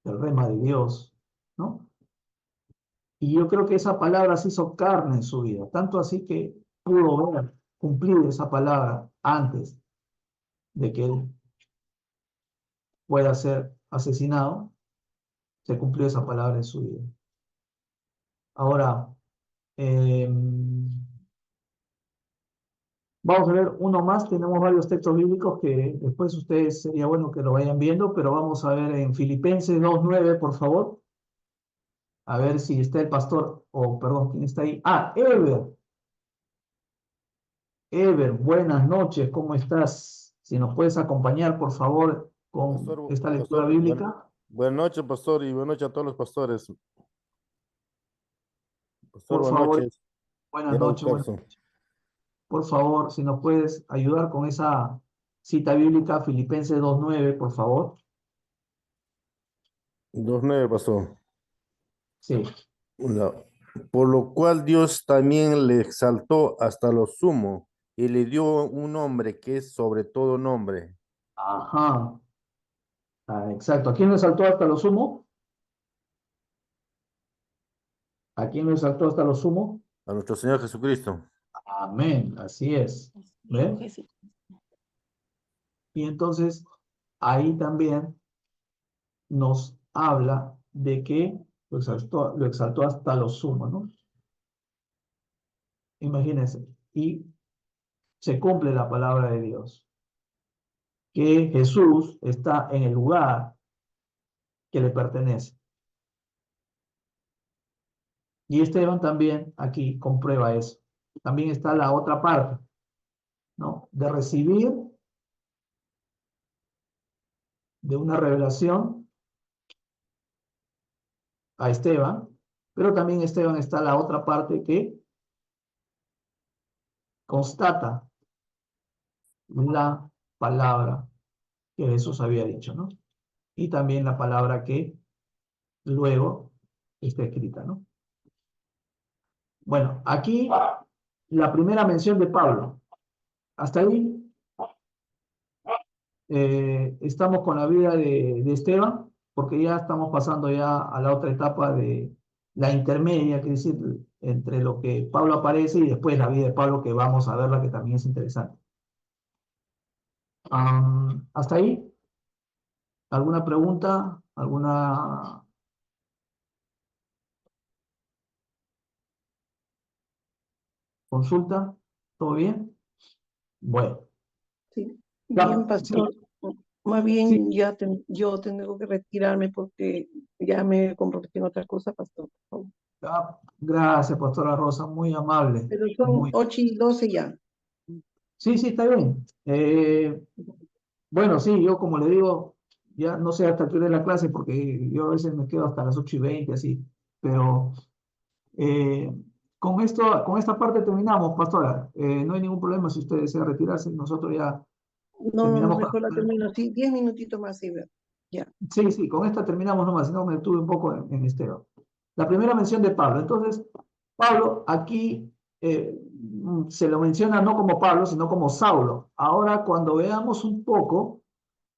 de Dios, ¿no? Y yo creo que esa palabra se hizo carne en su vida, tanto así que pudo ver, cumplir esa palabra antes de que él pueda ser asesinado, se cumplió esa palabra en su vida. Ahora, eh, vamos a ver uno más, tenemos varios textos bíblicos que después ustedes sería bueno que lo vayan viendo, pero vamos a ver en Filipenses 2:9, por favor. A ver si está el pastor, o perdón, ¿quién está ahí? Ah, Ever. Ever, buenas noches, ¿cómo estás? Si nos puedes acompañar, por favor, con Pastor, esta lectura pastor, bíblica. buenas noches, pastor, y buenas noches a todos los pastores. Pastor, Por buenas favor, noches. buenas Gerald noches, buenas Carson. noches. Por favor, si nos puedes ayudar con esa cita bíblica, Filipenses 2:9, por favor. 2:9, pastor. Sí. Por lo cual Dios también le exaltó hasta lo sumo y le dio un nombre que es sobre todo nombre. Ajá. Ah, exacto. ¿A quién le saltó hasta lo sumo? ¿A quién le saltó hasta lo sumo? A nuestro Señor Jesucristo. Amén. Así es. ¿Ven? Jesús. Y entonces, ahí también nos habla de que lo exaltó hasta lo sumo, ¿no? Imagínense. Y se cumple la palabra de Dios, que Jesús está en el lugar que le pertenece. Y Esteban también aquí comprueba eso. También está la otra parte, ¿no? De recibir de una revelación a Esteban, pero también Esteban está la otra parte que constata la palabra que Jesús había dicho, ¿no? Y también la palabra que luego está escrita, ¿no? Bueno, aquí la primera mención de Pablo. Hasta ahí estamos con la vida de Esteban, porque ya estamos pasando ya a la otra etapa de la intermedia, que es decir, entre lo que Pablo aparece y después la vida de Pablo, que vamos a verla, que también es interesante. ¿Hasta ahí? ¿Alguna pregunta? ¿Alguna consulta? ¿Todo bien? Bueno, Sí, ya, bien, sí, pastor. Más sí. bien yo tengo que retirarme porque ya me comprometí en otra cosa, pastor. Por favor. Gracias, Pastora Rosa, muy amable. Pero son Muy... 8:12 ya. Sí, sí, está bien. Bueno, sí, yo como le digo, ya no sé hasta qué hora es la clase, porque yo a veces me quedo hasta las 8:20, así, pero eh, con esta parte terminamos, Pastora. No hay ningún problema si usted desea retirarse, nosotros ya No, terminamos. mejor la termino. Sí, 10 minutitos más y veo. Ya. Sí, sí, con esta terminamos nomás, si no me detuve un poco en Esteban. La primera mención de Pablo. Entonces, Pablo aquí se lo menciona no como Pablo, sino como Saulo. Ahora, cuando veamos un poco,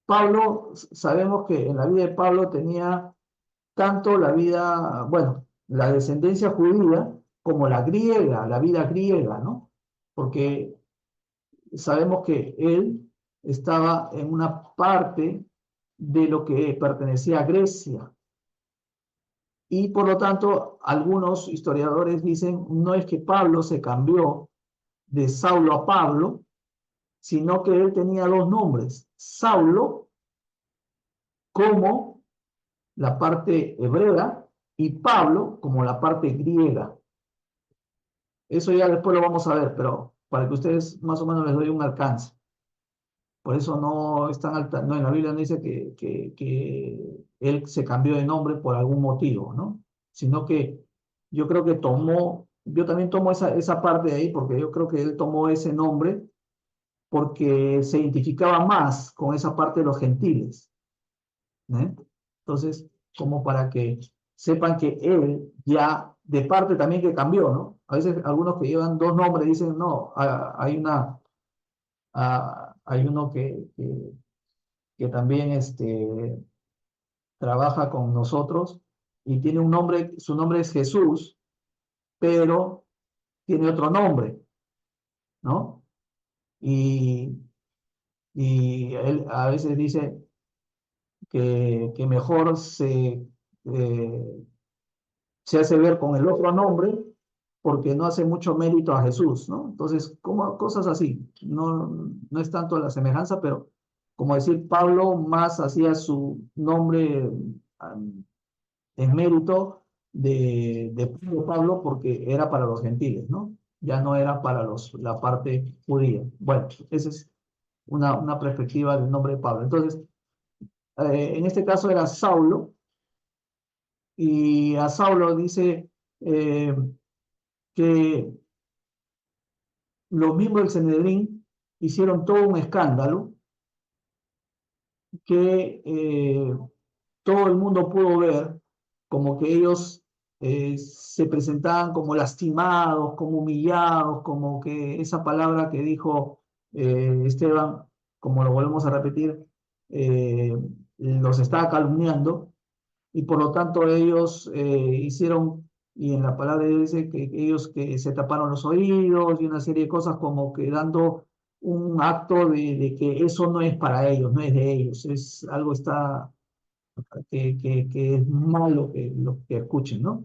Pablo, sabemos que en la vida de Pablo tenía tanto la vida, bueno, la descendencia judía como la griega, la vida griega, ¿no? Porque sabemos que él estaba en una parte de lo que pertenecía a Grecia. Y por lo tanto, algunos historiadores dicen, no es que Pablo se cambió de Saulo a Pablo, sino que él tenía dos nombres, Saulo como la parte hebrea y Pablo como la parte griega. Eso ya después lo vamos a ver, pero para que ustedes más o menos les doy un alcance. Por eso no es tan alta, no, en la Biblia no dice que él se cambió de nombre por algún motivo, ¿no? Sino que yo creo que yo también tomo esa parte de ahí, porque yo creo que él tomó ese nombre porque se identificaba más con esa parte de los gentiles, ¿eh? Entonces, como para que sepan que él ya, de parte también que cambió, ¿no? A veces algunos que llevan dos nombres dicen, no, hay una hay uno que también trabaja con nosotros y tiene un nombre, su nombre es Jesús, pero tiene otro nombre, ¿no? Y, y él a veces dice que mejor se hace ver con el otro nombre porque no hace mucho mérito a Jesús, ¿no? Entonces, como cosas así, no es tanto la semejanza, pero como decir, Pablo más hacía su nombre en mérito de Pablo porque era para los gentiles, ¿no? Ya no era para la parte judía. Bueno, esa es una perspectiva del nombre de Pablo. Entonces, en este caso era Saulo, y a Saulo dice que los miembros del Sanedrín hicieron todo un escándalo que todo el mundo pudo ver, como que ellos se presentaban como lastimados, como humillados, como que esa palabra que dijo Esteban, como lo volvemos a repetir, los estaba calumniando, y por lo tanto ellos hicieron, y en la palabra de Dios dice que ellos que se taparon los oídos y una serie de cosas como que dando un acto de que eso no es para ellos, no es de ellos, es algo está que es malo que lo que escuchen, ¿no?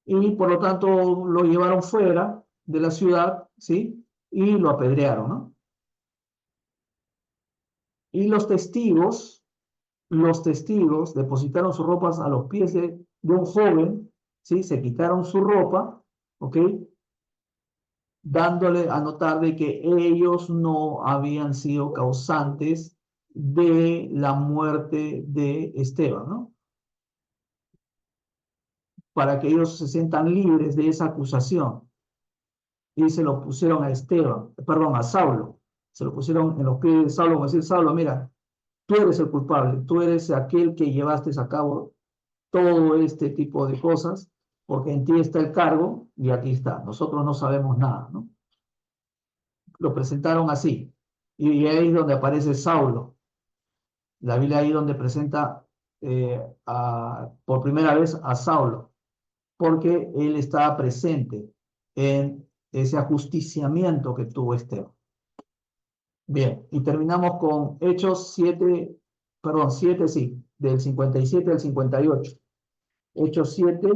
Y por lo tanto lo llevaron fuera de la ciudad, ¿sí? Y lo apedrearon, ¿no? Y los testigos depositaron sus ropas a los pies de un joven, ¿sí? Se quitaron su ropa, ¿ok? Dándole a notar de que ellos no habían sido causantes de la muerte de Esteban, ¿no? Para que ellos se sientan libres de esa acusación. Y se lo pusieron a Esteban, perdón, a Saulo. Se lo pusieron en los pies de Saulo, como decir, Saulo, mira, tú eres el culpable, tú eres aquel que llevaste a cabo todo este tipo de cosas, porque en ti está el cargo y aquí está. Nosotros no sabemos nada, ¿no? Lo presentaron así. Y ahí es donde aparece Saulo. La Biblia ahí donde presenta por primera vez a Saulo, porque él estaba presente en ese ajusticiamiento que tuvo Esteban. Bien, y terminamos con Hechos 7, perdón, 7 sí, del 57 al 58. Hechos 7,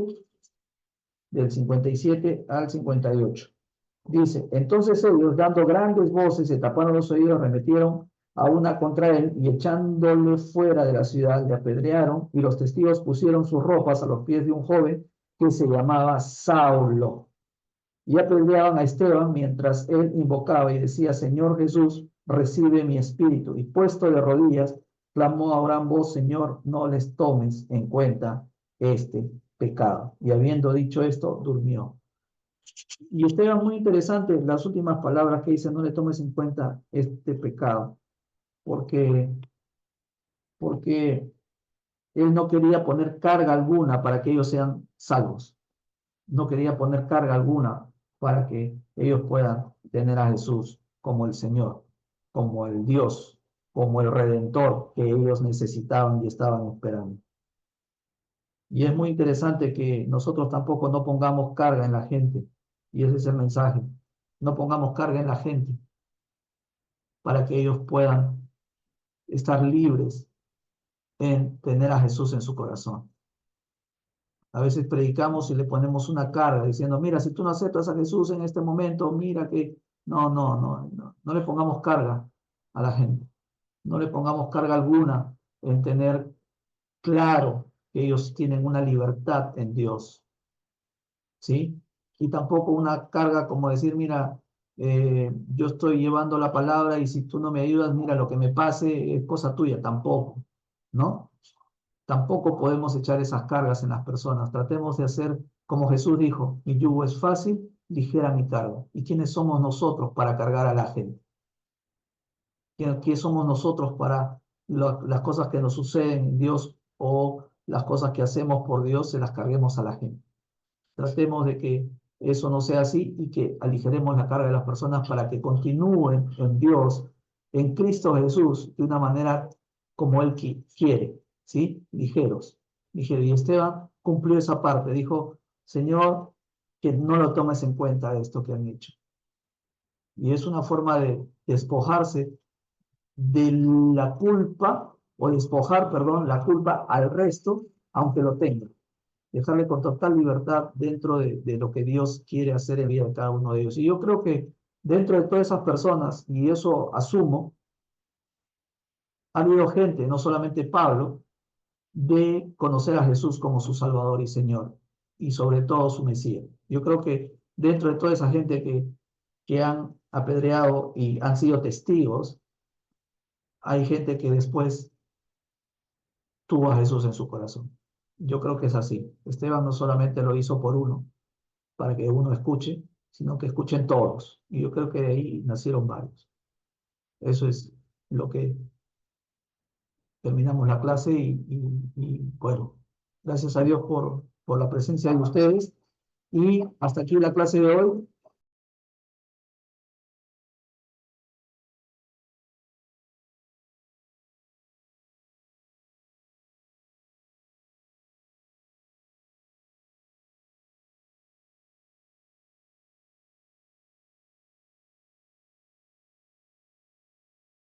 del 57 al 58. Dice, entonces ellos, dando grandes voces, se taparon los oídos, arremetieron a una contra él y echándole fuera de la ciudad, le apedrearon, y los testigos pusieron sus ropas a los pies de un joven que se llamaba Saulo. Y apedreaban a Esteban mientras él invocaba y decía, Señor Jesús, recibe mi espíritu. Y puesto de rodillas, clamó a gran voz, Señor, no les tomes en cuenta este pecado. Y habiendo dicho esto, durmió. Y Esteban, muy interesante, las últimas palabras que dice, no le tomes en cuenta este pecado, porque él no quería poner carga alguna para que ellos sean salvos. No quería poner carga alguna para que ellos puedan tener a Jesús como el Señor, como el Dios, como el Redentor que ellos necesitaban y estaban esperando. Y es muy interesante que nosotros tampoco no pongamos carga en la gente, y ese es el mensaje. No pongamos carga en la gente para que ellos puedan estar libres en tener a Jesús en su corazón. A veces predicamos y le ponemos una carga diciendo, mira, si tú no aceptas a Jesús en este momento, mira que no le pongamos carga a la gente. No le pongamos carga alguna en tener claro que ellos tienen una libertad en Dios. ¿Sí? Y tampoco una carga como decir, mira, yo estoy llevando la palabra y si tú no me ayudas, mira, lo que me pase es cosa tuya. Tampoco, ¿no? Tampoco podemos echar esas cargas en las personas. Tratemos de hacer como Jesús dijo, mi yugo es fácil, ligera mi carga. ¿Y quiénes somos nosotros para cargar a la gente? ¿Quiénes somos nosotros para las cosas que nos suceden en Dios o las cosas que hacemos por Dios se las carguemos a la gente? Tratemos de que eso no sea así y que aligeremos la carga de las personas para que continúen en Dios, en Cristo Jesús, de una manera como Él quiere, ¿sí? Ligeros, ligeros. Y Esteban cumplió esa parte, dijo, Señor, que no lo tomes en cuenta esto que han hecho. Y es una forma de despojarse de la culpa, o despojar, perdón, la culpa al resto, aunque lo tenga. Dejarle con total libertad dentro de lo que Dios quiere hacer en vida de cada uno de ellos. Y yo creo que dentro de todas esas personas, y eso asumo, ha habido gente, no solamente Pablo, de conocer a Jesús como su Salvador y Señor, y sobre todo su Mesías. Yo creo que dentro de toda esa gente que han apedreado y han sido testigos, hay gente que después tuvo a Jesús en su corazón. Yo creo que es así. Esteban no solamente lo hizo por uno, para que uno escuche, sino que escuchen todos. Y yo creo que de ahí nacieron varios. Eso es lo que terminamos la clase y bueno, gracias a Dios por la presencia de ustedes. Y hasta aquí la clase de hoy.